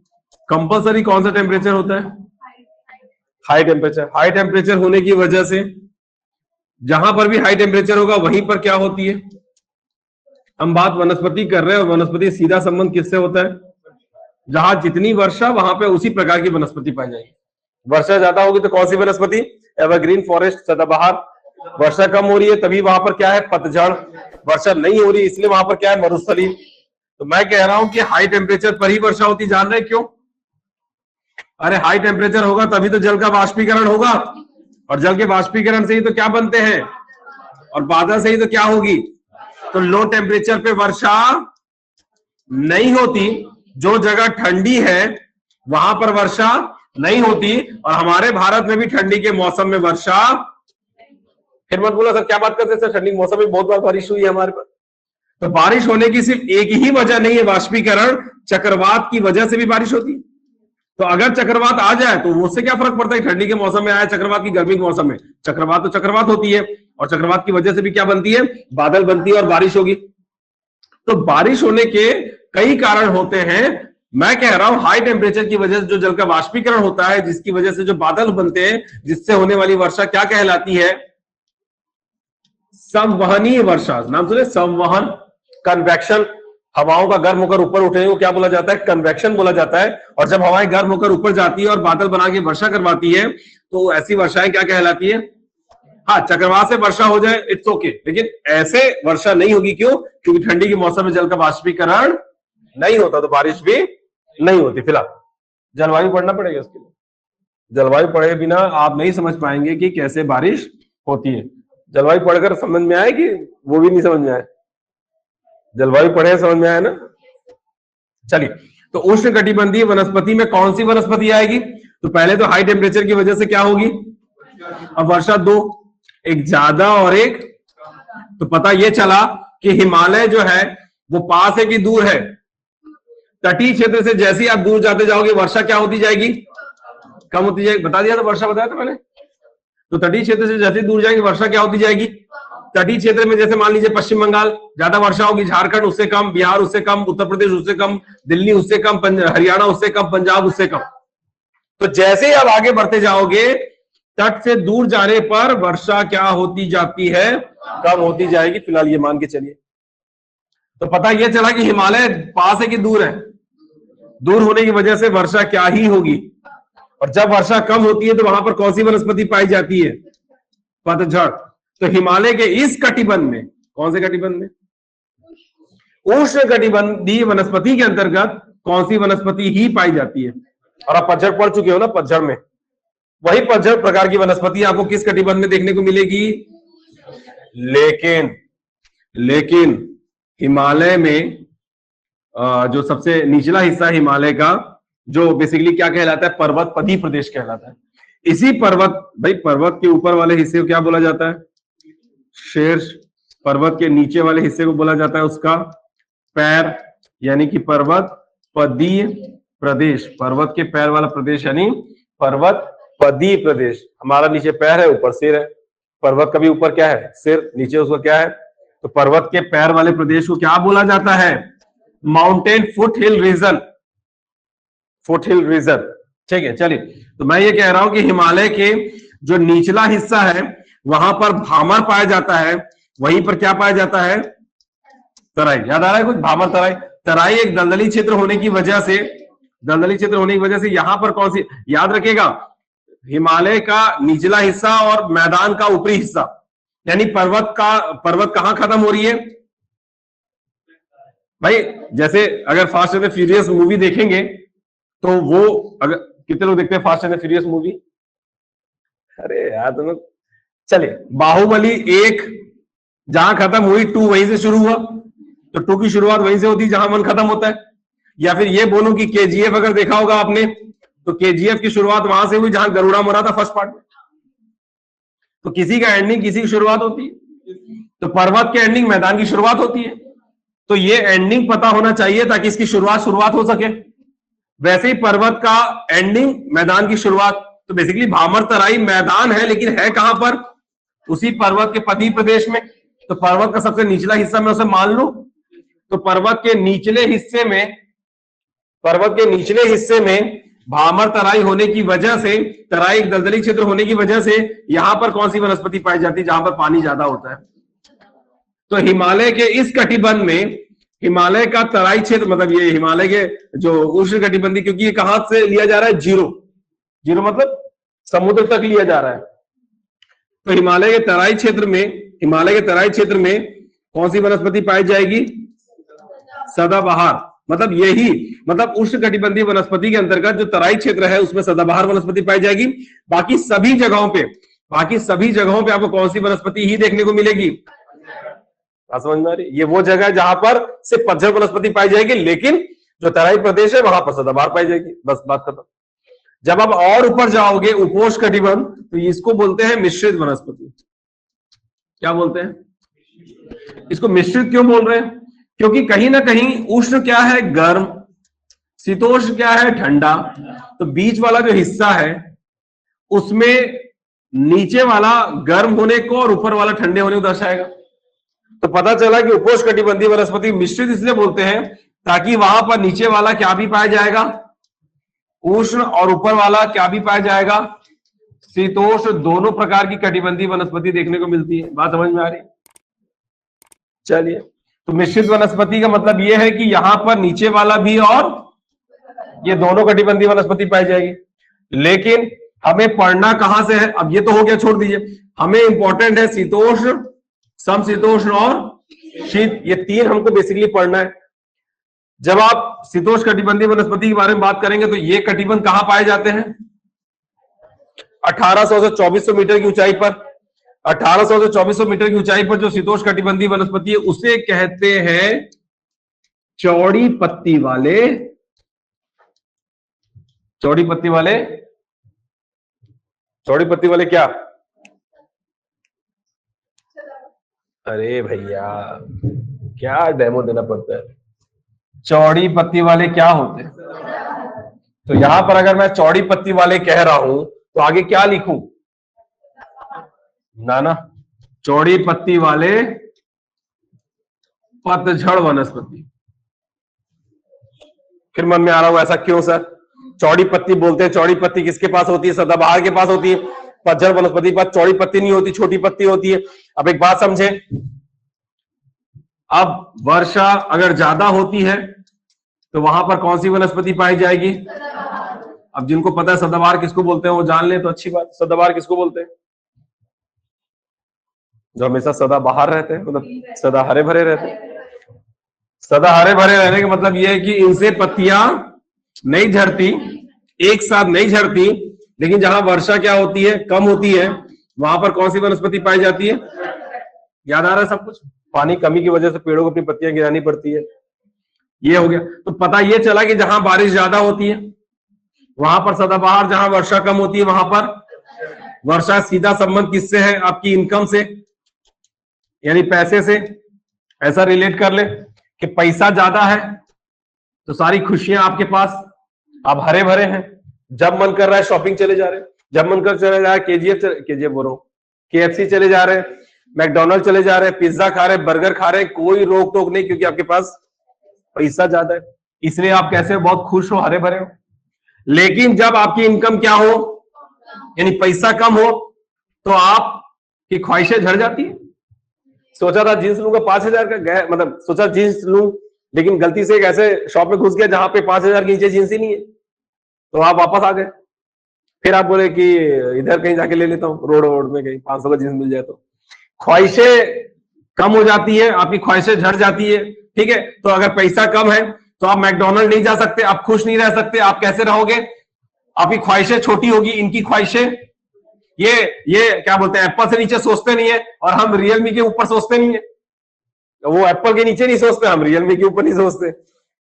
कंपलसरी कौन सा टेम्परेचर होता है? High temperature. हाई टेम्परेचर होने की वजह से जहां पर भी हाई टेम्परेचर होगा वहीं पर क्या होती है? हम बात वनस्पति कर रहे हैं, और वनस्पति सीधा संबंध किससे होता है? जहां जितनी वर्षा वहां पे उसी प्रकार की वनस्पति पाई जाएगी। वर्षा ज्यादा होगी तो कौन सी वनस्पति? एवरग्रीन फॉरेस्ट, सदाबहार। वर्षा कम हो रही है तभी वहां पर क्या है? पतझड़। वर्षा नहीं हो रही इसलिए वहां पर क्या है? मरुस्थली। तो मैं कह रहा हूं कि हाई टेम्परेचर पर ही वर्षा होती। जान रहे क्यों? अरे हाई टेम्परेचर होगा तभी तो जल का वाष्पीकरण होगा, और जल के वाष्पीकरण से ही तो क्या बनते हैं? और बादल से ही तो क्या होगी? तो लो टेम्परेचर पे वर्षा नहीं होती। जो जगह ठंडी है वहां पर वर्षा नहीं होती, और हमारे भारत में भी ठंडी के मौसम में वर्षा। फिर मत बोला सर क्या बात करते सर, ठंडी के मौसम में बहुत बार बारिश हुई है हमारे पास। तो बारिश होने की सिर्फ एक ही वजह नहीं है वाष्पीकरण, चक्रवात की वजह से भी बारिश होती है। तो अगर चक्रवात आ जाए तो उससे क्या फर्क पड़ता है? ठंडी के मौसम में आया चक्रवात की गर्मी के मौसम में? चक्रवात तो चक्रवात होती है, और चक्रवात की वजह से भी क्या बनती है? बादल बनती है और बारिश होगी। तो बारिश होने के कई कारण होते हैं। मैं कह रहा हूं हाई टेम्परेचर की वजह से जो जल का वाष्पीकरण होता है, जिसकी वजह से जो बादल बनते हैं, जिससे होने वाली वर्षा क्या कहलाती है? संवहनीय वर्षा। नाम सुने? संवहन, कन्वेक्शन। हवाओं का गर्म होकर ऊपर उठने को क्या बोला जाता है? कन्वेक्शन बोला जाता है। और जब हवाएं गर्म होकर ऊपर जाती है और बादल बना के वर्षा करवाती है, तो ऐसी वर्षाएं क्या कहलाती है? हाँ, चक्रवात से वर्षा हो जाए इट्स ओके, लेकिन ऐसे वर्षा नहीं होगी। क्यों? क्योंकि ठंडी के मौसम में जल का वाष्पीकरण नहीं होता, तो बारिश भी नहीं होती। फिलहाल जलवायु पढ़ना पड़ेगा इसके लिए। जलवायु पढ़े बिना आप नहीं समझ पाएंगे कि कैसे बारिश होती है। जलवायु पढ़कर समझ में आए कि वो भी नहीं समझ में आए? जलवायु पढ़े समझ में आया ना? चलिए, तो उष्ण कटिबंधीय वनस्पति में कौन सी वनस्पति आएगी? तो पहले तो हाई टेम्परेचर की वजह से क्या होगी? अब वर्षा दो, एक ज्यादा और एक। तो पता यह चला कि हिमालय जो है वो पास है कि दूर है? तटीय क्षेत्र से जैसे ही आप दूर जाते जाओगे वर्षा क्या होती जाएगी? कम होती जाएगी। बता दिया था, वर्षा बताया था मैंने। तो तटीय क्षेत्र से जैसे दूर जाएंगे वर्षा क्या होती जाएगी? तटीय क्षेत्र में जैसे मान लीजिए पश्चिम बंगाल ज्यादा वर्षा होगी, झारखंड उससे कम, बिहार उससे कम, उत्तर प्रदेश उससे कम, दिल्ली उससे कम, हरियाणा उससे कम, पंजाब उससे कम। तो जैसे ही आप आगे बढ़ते जाओगे तट से दूर जाने पर वर्षा क्या होती जाती है? कम होती जाएगी। फिलहाल ये मान के चलिए। तो पता यह चला कि हिमालय पास है कि दूर है? दूर होने की वजह से वर्षा क्या ही होगी। और जब वर्षा कम होती है तो वहां पर कौन सी वनस्पति पाई जाती है? पतझड़। तो हिमालय के इस कटिबंध में, कौन से कटिबंध में? उष्ण कटिबंधीय वनस्पति के अंतर्गत कौन सी वनस्पति ही पाई जाती है? और आप पतझड़ पढ़ चुके हो ना? पतझड़ में वही पतझड़ प्रकार की वनस्पति आपको किस कटिबंध में देखने को मिलेगी? लेकिन हिमालय में जो सबसे निचला हिस्सा हिमालय का, जो बेसिकली क्या कहलाता है? पर्वत पदी प्रदेश कहलाता है। इसी पर्वत के ऊपर वाले हिस्से को क्या बोला जाता है? शीर्ष। पर्वत के नीचे वाले हिस्से को बोला जाता है उसका पैर, यानी कि पर्वत पदीय प्रदेश, पर्वत के पैर वाला प्रदेश यानी पर्वत पदीय प्रदेश। हमारा नीचे पैर है, ऊपर सिर है। पर्वत का भी ऊपर क्या है? सिर, नीचे उसका क्या है? तो पर्वत के पैर वाले प्रदेश को क्या बोला जाता है? माउंटेन फुट हिल रीजन, फुट हिल रीजन। ठीक है, चलिए। तो मैं ये कह रहा हूं कि हिमालय के जो निचला हिस्सा है वहां पर भामर पाया जाता है, वहीं पर क्या पाया जाता है? तराई। याद आ रहा है कुछ? भामर, तराई। तराई एक दलदली क्षेत्र होने की वजह से, दलदली क्षेत्र होने की वजह से यहां पर कौन सी, याद रखिएगा, हिमालय का निचला हिस्सा और मैदान का ऊपरी हिस्सा, यानी पर्वत कहां खत्म हो रही है भाई? जैसे अगर फास्ट एंड फ्यूरियस मूवी देखेंगे तो वो, अगर कितने लोग देखते हैं फास्ट एंड फ्यूरियस मूवी? अरे यार तुम लोग, चलिए, बाहुबली 1 जहां खत्म हुई 2 वहीं से शुरू हुआ, तो 2 की शुरुआत वहीं से होती है जहां 1 खत्म होता है। या फिर ये बोलूं कि केजीएफ अगर देखा होगा आपने, तो केजीएफ की शुरुआत वहां से हुई जहां गरुड़ा मरा था फर्स्ट पार्ट में। तो किसी का एंडिंग किसी की शुरुआत होती है, तो पर्वत के एंडिंग मैदान की शुरुआत होती है। तो ये एंडिंग पता होना चाहिए ताकि इसकी शुरुआत हो सके। वैसे ही पर्वत का एंडिंग मैदान की शुरुआत, तो बेसिकली भामर तराई मैदान है, लेकिन है कहां पर? उसी पर्वत के पदीय प्रदेश में। तो पर्वत का सबसे निचला हिस्सा मैं उसे मान लूं, तो पर्वत के निचले हिस्से में भामर तराई होने की वजह से, तराई एक दलदली क्षेत्र होने की वजह से यहां पर कौन सी वनस्पति पाई जाती है? जहां पर पानी ज्यादा होता है। तो हिमालय के इस कटिबंध में, हिमालय का तराई क्षेत्र, मतलब ये हिमालय के जो उष्ण कटिबंधी, क्योंकि ये कहां से लिया जा रहा है? जीरो मतलब समुद्र तक लिया जा रहा है। तो हिमालय के तराई क्षेत्र में कौन सी वनस्पति पाई जाएगी? सदाबहार। मतलब उष्ण कटिबंधीय वनस्पति के अंतर्गत जो तराई क्षेत्र है उसमें सदाबहार वनस्पति पाई जाएगी। बाकी सभी जगहों पे आपको कौन सी वनस्पति ही देखने को मिलेगी? समझ में आ रही? ये वो जगह है जहां पर सिर्फ पतझड़ वनस्पति पाई जाएगी, लेकिन जो तराई प्रदेश है वहां पर सदाबहार पाई जाएगी। बस बात खत्म। जब आप और ऊपर जाओगे, उपोष्ण कटिबंध, तो इसको बोलते हैं मिश्रित वनस्पति। क्या बोलते हैं इसको? मिश्रित क्यों बोल रहे हैं? क्योंकि कहीं ना कहीं उष्ण क्या है? गर्म, शीतोष्ण क्या है? ठंडा। तो बीच वाला जो हिस्सा है उसमें नीचे वाला गर्म होने को और ऊपर वाला ठंडे होने को दर्शाएगा। तो पता चला कि उपोष्ण कटिबंधीय वनस्पति मिश्रित इसलिए बोलते हैं ताकि वहां पर नीचे वाला क्या भी पाया जाएगा? उष्ण, और ऊपर वाला क्या भी पाया जाएगा? शीतोष्ण। दोनों प्रकार की कटिबंधीय वनस्पति देखने को मिलती है। बात समझ में आ रही? चलिए, तो मिश्रित वनस्पति का मतलब यह है कि यहां पर नीचे वाला भी और ये दोनों कटिबंधीय वनस्पति पाई जाएगी। लेकिन हमें पढ़ना कहां से है? अब ये तो हो गया, छोड़ दीजिए। हमें इंपॉर्टेंट है शीतोष्ण, समशीतोष्ण और शीत। ये 3 हमको बेसिकली पढ़ना है। जब आप शीतोष्ण कटिबंधीय वनस्पति के बारे में बात करेंगे तो ये कटिबंध कहां पाए जाते हैं? 1800 से 2400 मीटर की ऊंचाई पर। 1800 से 2400 मीटर की ऊंचाई पर जो शीतोष्ण कटिबंधीय वनस्पति है उसे कहते हैं चौड़ी पत्ती वाले। चौड़ी पत्ती वाले क्या? अरे भैया, क्या डेमो देना पड़ता है। चौड़ी पत्ती वाले क्या होते हैं? तो यहां पर अगर मैं चौड़ी पत्ती वाले कह रहा हूं तो आगे क्या लिखूं? ना, चौड़ी पत्ती वाले पतझड़ वनस्पति। फिर मन में आ रहा हो ऐसा क्यों सर? चौड़ी पत्ती बोलते हैं, चौड़ी पत्ती किसके पास होती है? सदाबहार के पास होती है। पतझड़ वनस्पति के पास चौड़ी पत्ती नहीं होती, छोटी पत्ती होती है। अब एक बात समझे, अब वर्षा अगर ज्यादा होती है तो वहां पर कौन सी वनस्पति पाई जाएगी? अब जिनको पता है सदाबहार किसको बोलते हैं वो जान ले तो अच्छी बात। सदाबहार किसको बोलते हैं? जो हमेशा सदा बाहर रहते हैं, मतलब सदा हरे भरे रहते हैं। सदा हरे भरे रहने का मतलब यह है कि इनसे पत्तियां नहीं झड़ती, एक साथ नहीं झड़ती, लेकिन जहां वर्षा क्या होती है? कम होती है, वहां पर कौन सी वनस्पति पाई जाती है? याद आ रहा है सब कुछ? पानी कमी की वजह से पेड़ों को अपनी पत्तियां गिरानी पड़ती है। ये हो गया। तो पता ये चला कि जहां बारिश ज्यादा होती है वहां पर सदाबहार, जहां वर्षा कम होती है वहां पर वर्षा। सीधा संबंध किससे है? आपकी इनकम से, यानी पैसे से। ऐसा रिलेट कर ले कि पैसा ज्यादा है तो सारी खुशियां आपके पास, आप हरे भरे हैं, जब मन कर रहा है शॉपिंग चले जा रहे हैं, जब मन कर चले जा रहा है केजीएफ बोल रहा हूं, केएफसी चले जा रहे हैं, मैकडोनल्ड चले जा रहे हैं, पिज्जा खा रहे हैं, बर्गर खा रहे हैं, कोई रोक टोक नहीं, क्योंकि आपके पास पैसा ज्यादा है, इसलिए आप कैसे बहुत खुश हो, हरे भरे हो। लेकिन जब आपकी इनकम क्या हो, यानी पैसा कम हो, तो आपकी ख्वाहिशें झड़ जाती है। सोचा था जींस लूंगा 5,000 का, मतलब सोचा जींस लूं, लेकिन गलती से एक ऐसे शॉप में घुस गया जहां पे 5,000 के नीचे जींस ही नहीं है, तो आप वापस आ गए। फिर आप बोले कि इधर कहीं जाके ले लेता हूँ, रोड में कहीं 500 का जींस मिल जाए। तो ख्वाहिशें कम हो जाती है, आपकी ख्वाहिशें झड़ जाती है, ठीक है। तो अगर पैसा कम है तो आप मैकडोनल्ड नहीं जा सकते, आप खुश नहीं रह सकते, आप कैसे रहोगे, आपकी ख्वाहिशें छोटी होगी। इनकी ख्वाहिशें, ये क्या बोलते हैं, एप्पल से नीचे सोचते नहीं है, और हम रियलमी के ऊपर सोचते नहीं है। वो एप्पल के नीचे नहीं सोचते, हम रियलमी के ऊपर नहीं सोचते,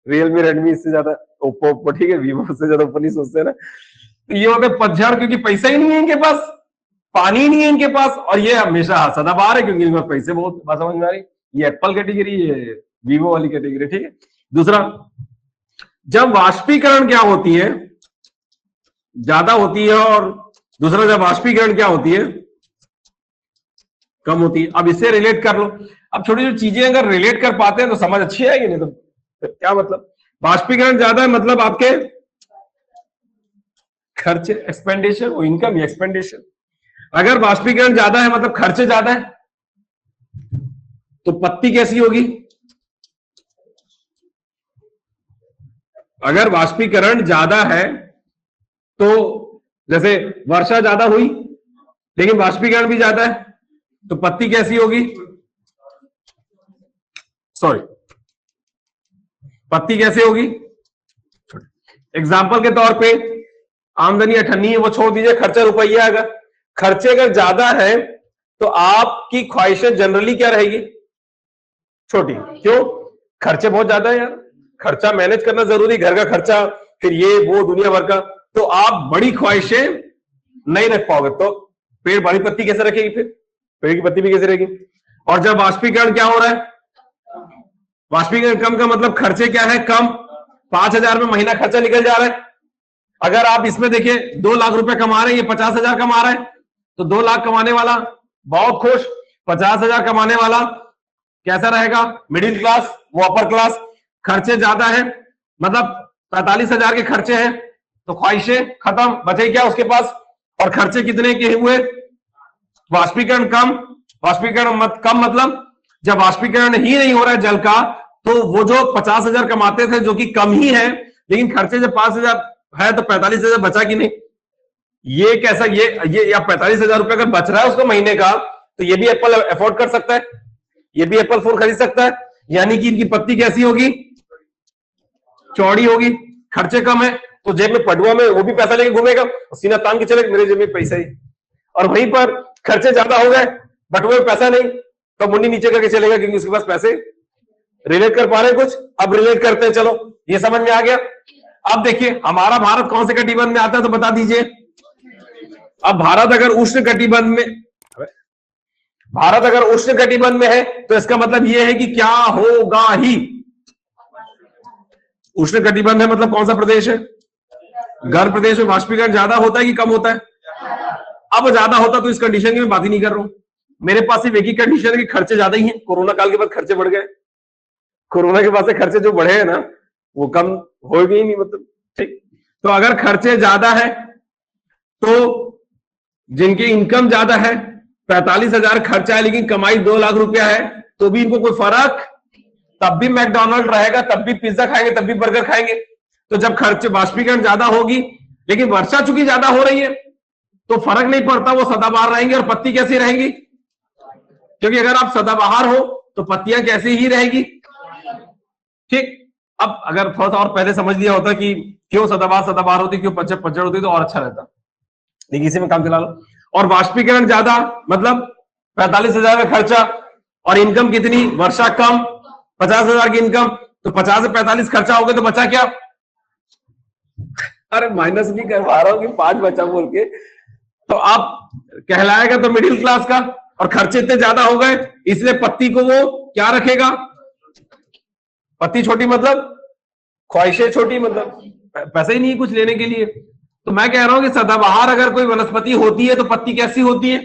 रियलमी रेडमी से ज्यादा, ओप्पो ठीक है, वीवो से ज्यादा ऊपर नहीं सोचते ना। तो ये होते पतझड़, क्योंकि पैसा ही नहीं है इनके पास, पानी ही नहीं है इनके पास, और ये हमेशा सदाबहार है क्योंकि इनके पास पैसे बहुत। बात समझ में आ रही, ये एप्पल कैटेगरी, ये वीवो वाली कैटेगरी, ठीक है। दूसरा, जब वाष्पीकरण क्या होती है, ज्यादा होती है, और दूसरा जब वाष्पीकरण क्या होती है, कम होती है। अब इससे रिलेट कर लो। अब छोटी छोटी चीजें अगर रिलेट कर पाते हैं तो समझ अच्छी आएगी, नहीं तो क्या मतलब। वाष्पीकरण ज्यादा है मतलब आपके खर्चे एक्सपेंडिचर, वो इनकम ही एक्सपेंडिचर। अगर वाष्पीकरण ज्यादा है मतलब खर्चे ज्यादा है, तो पत्ती कैसी होगी। अगर वाष्पीकरण ज्यादा है तो जैसे वर्षा ज्यादा हुई लेकिन वाष्पीकरण भी ज्यादा है, तो पत्ती कैसी होगी, सॉरी, पत्ती कैसे होगी। एग्जाम्पल के तौर पे आमदनी 98 है, वो छोड़ दीजिए, खर्चा रुपया। अगर खर्चे अगर ज्यादा है तो आपकी ख्वाहिशें जनरली क्या रहेगी, छोटी। क्यों, खर्चे बहुत ज्यादा है यार, खर्चा मैनेज करना जरूरी, घर का खर्चा, फिर ये वो दुनिया भर का, तो आप बड़ी ख्वाहिशें नहीं रख पाओगे। तो पेड़ बड़ी पत्ती कैसे रखेगी, फिर पेड़ की पत्ती भी कैसे रहेगी। और जब वाष्पीकरण क्या हो रहा है, वाष्पीकरण कम का मतलब खर्चे क्या है, कम। 5,000 में महीना खर्चा निकल जा रहा है। अगर आप इसमें देखिए 2 लाख रुपए कमा रहे हैं, ये 50,000 कमा रहा है, तो 2 लाख कमाने वाला बहुत खुश, 50,000 कमाने वाला कैसा रहेगा, मिडिल क्लास, वो अपर क्लास। खर्चे ज्यादा है मतलब 45,000 के खर्चे हैं, तो ख्वाहिशें खत्म, बचे क्या उसके पास। और खर्चे कितने के हुए, वाष्पीकरण कम। वाष्पीकरण कम मतलब जब वाष्पीकरण ही नहीं हो रहा है जल का, तो वो जो 50,000 कमाते थे, जो कि कम ही है, लेकिन खर्चे जब 5,000 है तो 45,000 बचा कि नहीं। ये कैसा, ये या 45,000 रुपए अगर बच रहा है उसको महीने का, तो ये भी एप्पल अफोर्ड कर सकता है, ये भी एप्पल फोन खरीद सकता है। यानी कि इनकी पत्ती कैसी होगी, चौड़ी होगी। खर्चे कम है तो जेब में पटुआ में वो भी पैसा लेके घूमेगा, सीना तान के चले मेरे जेब में पैसा ही। और वहीं पर खर्चे ज्यादा हो गए, बटुए में पैसा नहीं, तो मुंडी नीचे करके चलेगा क्योंकि उसके पास पैसे। रिलेट कर पा रहे हैं कुछ, अब रिलेट करते हैं, चलो ये समझ में आ गया। अब देखिए हमारा भारत कौन से कटिबंध में आता है तो बता दीजिए। अब भारत अगर उष्ण कटिबंध में है तो इसका मतलब यह है कि क्या होगा ही, उष्ण कटिबंध है मतलब कौन सा प्रदेश है, गर्म प्रदेश में वाष्पीकरण ज्यादा होता है कि कम होता है। अब ज्यादा होता तो इस कंडीशन की मैं बात ही नहीं कर रहा हूं। मेरे पास सिर्फ एक ही कंडीशन है कि खर्चे ज्यादा ही हैं। कोरोना काल के बाद खर्चे बढ़ गए, कोरोना के बाद से खर्चे जो बढ़े हैं ना वो कम हो गई नहीं, मतलब ठीक। तो अगर खर्चे ज्यादा है तो जिनकी इनकम ज्यादा है, 45,000 खर्चा है लेकिन कमाई 2 लाख रुपया है, तो भी इनको कोई फर्क, तब भी मैकडोनल्ड रहेगा, तब भी पिज्जा खाएंगे, तब भी बर्गर खाएंगे। तो जब खर्चे वाष्पीकरण ज्यादा होगी लेकिन वर्षा चूंकि ज्यादा हो रही है तो फर्क नहीं पड़ता, वो सदाबहार रहेंगे। और पत्ती कैसी रहेंगी, क्योंकि अगर आप सदाबहार हो तो पत्तियां कैसी ही रहेगी, ठीक। अब अगर थोड़ा सा और पहले समझ लिया होता कि क्यों सदाबहार होती, क्यों पतझड़ होती, तो और अच्छा रहता, लेकिन इसी में काम चला लो। और वाष्पीकरण ज्यादा मतलब 45,000 का खर्चा और इनकम कितनी, वर्षा कम, 50,000 की इनकम, तो 50 से 45 खर्चा हो गया तो बचा क्या। अरे माइनस भी कर पा रहा हूं कि 5 बचा बोल के, तो आप कहलाएगा तो मिडिल क्लास का। और खर्चे इतने ज्यादा हो गए इसलिए पत्ती को वो क्या रखेगा, पत्ती छोटी मतलब ख्वाहिशें छोटी, मतलब पैसा ही नहीं है कुछ लेने के लिए। तो मैं कह रहा हूं कि सदाबहार अगर कोई वनस्पति होती है तो पत्ती कैसी होती है,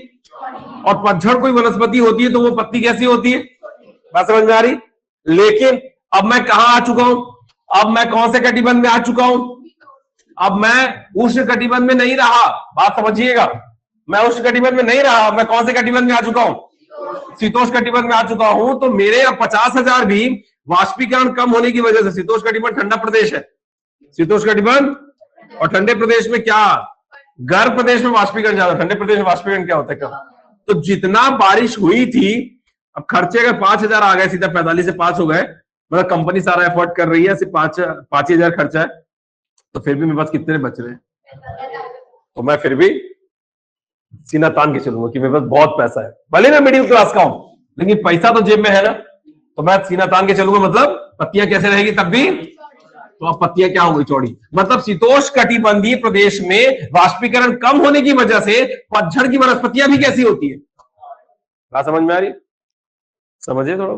और पतझड़ कोई वनस्पति होती है तो वो पत्ती कैसी होती है। बात समझ में आ रही। लेकिन अब मैं कहां आ चुका हूं, अब मैं कौन से कटिबंध में आ चुका हूं, अब मैं उष्ण कटिबंध में नहीं रहा। बात समझिएगा, मैं उष्ण कटिबंध में नहीं रहा, मैं कौन से कटिबंध में आ चुका हूं, शीतोष्ण कटिबंध में आ चुका हूं। तो मेरे अब 50,000 भी वाष्पीकरण कम होने की वजह से, शीतोष्ण कटिबंध ठंडा प्रदेश है, शीतोष्ण कटिबंध, और ठंडे प्रदेश में क्या, गर्म प्रदेश में वाष्पीकरण ज्यादा, ठंडे प्रदेश में वाष्पीकरण क्या होता है कम। तो जितना बारिश हुई थी, अब खर्चे अगर 5,000 आ गए, सीधा 45 से 5 हो गए, मतलब कंपनी सारा एफर्ट कर रही है, सिर्फ 5,000 खर्चा है, तो फिर भी मेरे पास कितने बच रहे हैं। तो मैं फिर भी सीना तान के चलूंगा कि मेरे पास बहुत पैसा है, भले मैं मिडिल क्लास का हूं, लेकिन पैसा तो जेब में है ना, तो मैं सीना तान के चलूंगा। मतलब पत्तियां कैसे रहेगी तब भी, तो अब पत्तियां क्या हो गई, चौड़ी। मतलब शीतोष्ण कटिबंधीय प्रदेश में वाष्पीकरण कम होने की वजह से पतझड़ की वनस्पतियां भी कैसी होती है। बात समझ में आ रही, समझिए थोड़ा।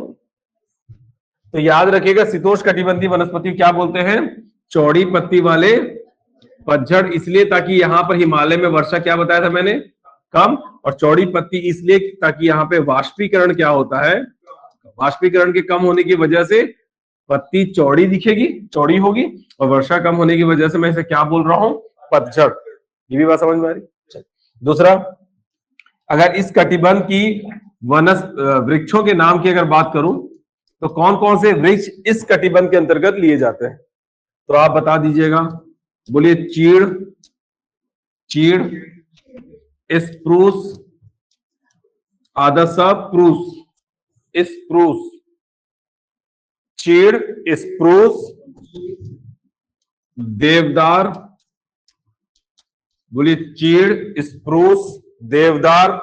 तो याद रखिएगा, शीतोष्ण कटिबंधीय वनस्पति क्या बोलते हैं, चौड़ी पत्ती वाले पतझड़, इसलिए ताकि यहां पर हिमालय में वर्षा, क्या बताया था मैंने, कम, और चौड़ी पत्ती इसलिए ताकि यहां पे वाष्पीकरण क्या होता है, वाष्पीकरण के कम होने की वजह से पत्ती चौड़ी दिखेगी, चौड़ी होगी, और वर्षा कम होने की वजह से मैं इसे क्या बोल रहा हूं, पतझड़। ये भी बात समझ में आ रही। दूसरा, अगर इस कटिबंध की वृक्षों के नाम की अगर बात करूं, तो कौन कौन से वृक्ष इस कटिबंध के अंतर्गत लिए जाते हैं, तो आप बता दीजिएगा। बोलिए, चीड़, चीड़, स्प्रूस, आदर्श प्रूस, स्प्रूस, चीड़, स्प्रूस, देवदार, बोलिए चीड़, स्प्रूस, देवदार,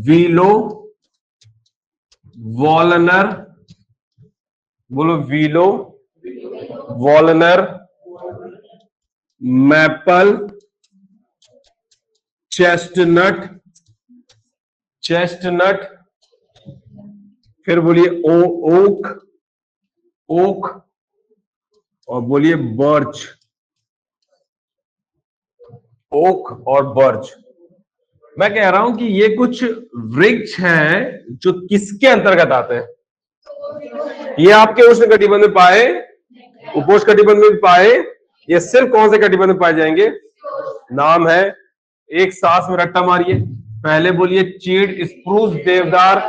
वीलो, वॉलनर, बोलो वीलो, वॉलनर, मैपल, चेस्टनट, चेस्टनट, फिर बोलिए ओक, ओक, और बोलिए बर्च, ओक और बर्च। मैं कह रहा हूं कि ये कुछ वृक्ष हैं जो किसके अंतर्गत आते हैं, ये आपके उष्ण कटिबंध में पाए, उपोष्ण कटिबंध में भी पाए, ये सिर्फ कौन से कटिबंध में पाए जाएंगे। नाम है, एक सांस में रट्टा मारिए, पहले बोलिए चीड़, स्प्रूस, देवदार,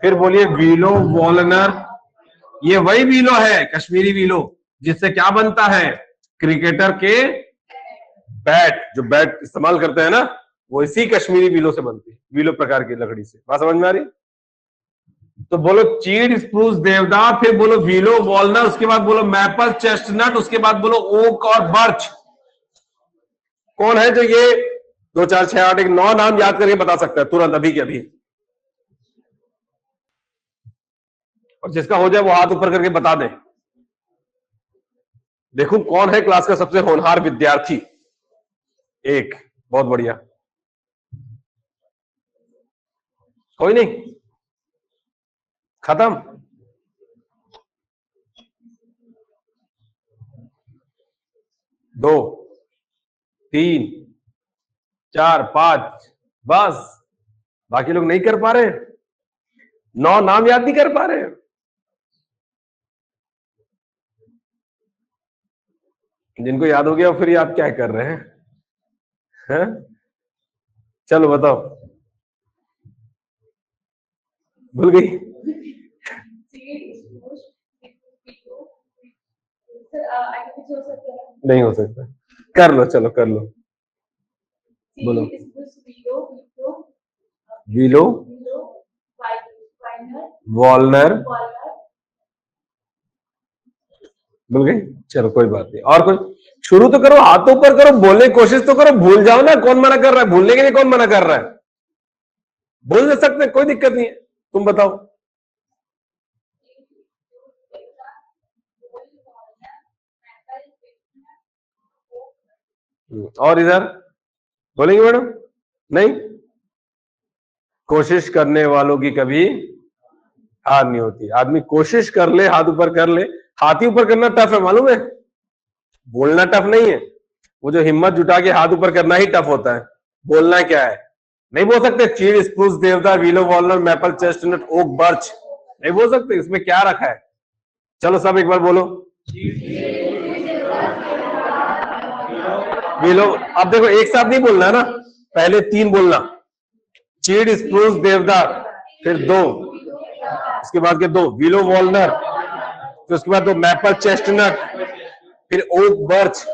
फिर बोलिए वीलो, वॉलनर। ये वही वीलो है, कश्मीरी वीलो, जिससे क्या बनता है, क्रिकेटर के बैट, जो बैट इस्तेमाल करते हैं ना, वो इसी कश्मीरी वीलो से बनती है, वीलो प्रकार की लकड़ी से। बात समझ में आ रही। तो बोलो चीड़, स्प्रूस, देवदार, फिर बोलो वीलो, वॉलनट, उसके बाद बोलो मैपल, चेस्टनट, उसके बाद बोलो ओक और बर्च। कौन है जो ये 2 4 6 8 1 9 नाम याद करके बता सकता है तुरंत, अभी के अभी। और जिसका हो जाए वो हाथ ऊपर करके बता दे। देखो कौन है क्लास का सबसे होनहार विद्यार्थी। एक, बहुत बढ़िया, कोई नहीं, खत्म। दो, 3, 4, 5, बस। बाकी लोग नहीं कर पा रहे, 9 नाम याद नहीं कर पा रहे। जिनको याद हो गया फिर याद क्या कर रहे हैं? चलो बताओ, भूल गई। नहीं हो सकता, कर लो, चलो कर लो, बोलो। वीलो, वॉलनर, भूल गई, चलो कोई बात नहीं। और कोई, शुरू तो करो, हाथों पर करो, बोलने की कोशिश तो करो। भूल जाओ ना, कौन मना कर रहा है, भूलने के लिए कौन मना कर रहा है, बोल सकते हैं, कोई दिक्कत नहीं है। तुम बताओ। और इधर बोलेंगे मैडम? नहीं, कोशिश करने वालों की कभी हार नहीं होती। आदमी कोशिश कर ले, हाथ ऊपर कर ले। हाथ ही ऊपर करना टफ है, मालूम है, बोलना टफ नहीं है। वो जो हिम्मत जुटा के हाथ ऊपर करना ही टफ होता है। बोलना क्या है, नहीं बोल सकते चीड़, स्प्रूस, देवदार, willow, walnut, maple, chestnut, oak, birch, नहीं बोल सकते। इसमें क्या रखा है? चलो सब एक बार बोलो, विलो। अब देखो एक साथ नहीं बोलना है ना, पहले 3 बोलना, चीड़, स्प्रूस, देवदार, फिर 2, उसके बाद के 2 विलो, वॉलनट, फिर उसके बाद 2 मैपल, चेस्टनट, फिर ओक, बर्च,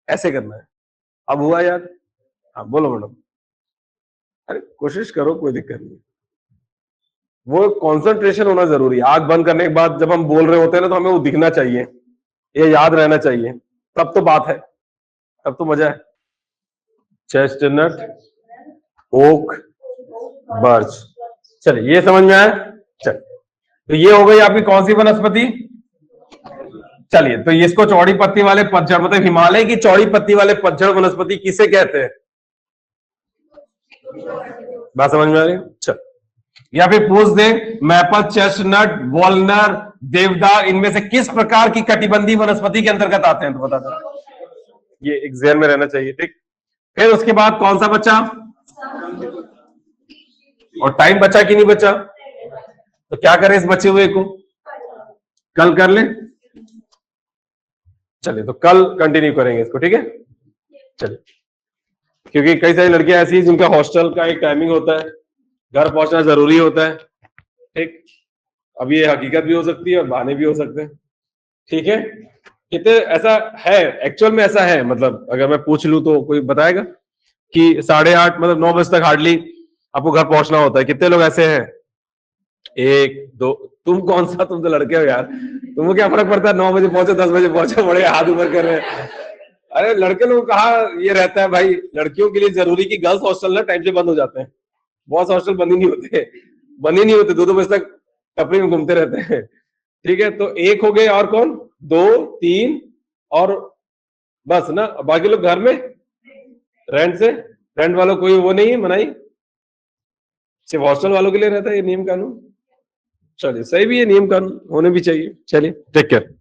ऐसे करना है। अब हुआ याद? हाँ बोलो मैडम। अरे कोशिश करो, कोई दिक्कत नहीं। वो कंसंट्रेशन होना जरूरी है। आंख बंद करने के बाद जब हम बोल रहे होते हैं ना, तो हमें वो दिखना चाहिए, ये याद रहना चाहिए, तब तो बात है, तब तो मजा है। चेस्टनट, ओक, बर्च, चलिए ये समझ में आया। चलिए तो ये हो गई आपकी कौन सी वनस्पति? चलिए तो इसको चौड़ी पत्ती वाले पतझड़, मतलब हिमालय की चौड़ी पत्ती वाले पतझड़ वनस्पति किसे कहते हैं? बात समझ में आ रही है? चल, या फिर पूछ दे मैपल, चेस्टनट, वॉलनर, देवदार, इनमें से किस प्रकार की कटिबंधीय वनस्पति के अंतर्गत आते हैं? तो बता दो, ये एक ध्यान में रहना चाहिए, ठीक। फिर उसके बाद कौन सा बचा? और टाइम बचा कि नहीं बचा? तो क्या करें इस बचे हुए को? कल कर ले। चलिए तो कल कंटिन्यू करेंगे इसको, ठीक है। चलिए, क्योंकि कई सारी लड़कियां ऐसी हैं जिनका हॉस्टल का एक टाइमिंग होता है, घर पहुंचना जरूरी होता है, ठीक। अब ये हकीकत भी हो सकती है और बहाने भी हो सकते हैं, ठीक है। कितने ऐसा है एक्चुअल में? ऐसा है, मतलब अगर मैं पूछ लूं तो कोई बताएगा कि 8:30 मतलब 9 बजे तक हार्डली आपको घर पहुंचना होता है? कितने लोग ऐसे हैं? 1 2। तुम कौन सा, तुम तो लड़के हो यार, तुमको क्या फर्क पड़ता है 9 बजे पहुंचे 10 बजे पहुंचे, बड़े हाथ ऊपर कर रहे हैं। अरे लड़के लोग कहा ये रहता है भाई, लड़कियों के लिए जरूरी कि गर्ल्स हॉस्टल ना टाइम से बंद हो जाते हैं, बॉयज हॉस्टल बंद ही नहीं होते, बंद ही नहीं होते, 2 बजे तक टपरी में घूमते रहते हैं, ठीक है। तो 1 हो गए, और कौन? 2 3 और बस ना, बाकी लोग घर में रेंट वालों कोई वो नहीं है मनाई, सिर्फ हॉस्टल वालों के लिए रहता है ये नियम कानून। चलिए सही भी है, नियम कानून होने भी चाहिए। चलिए टेक केयर।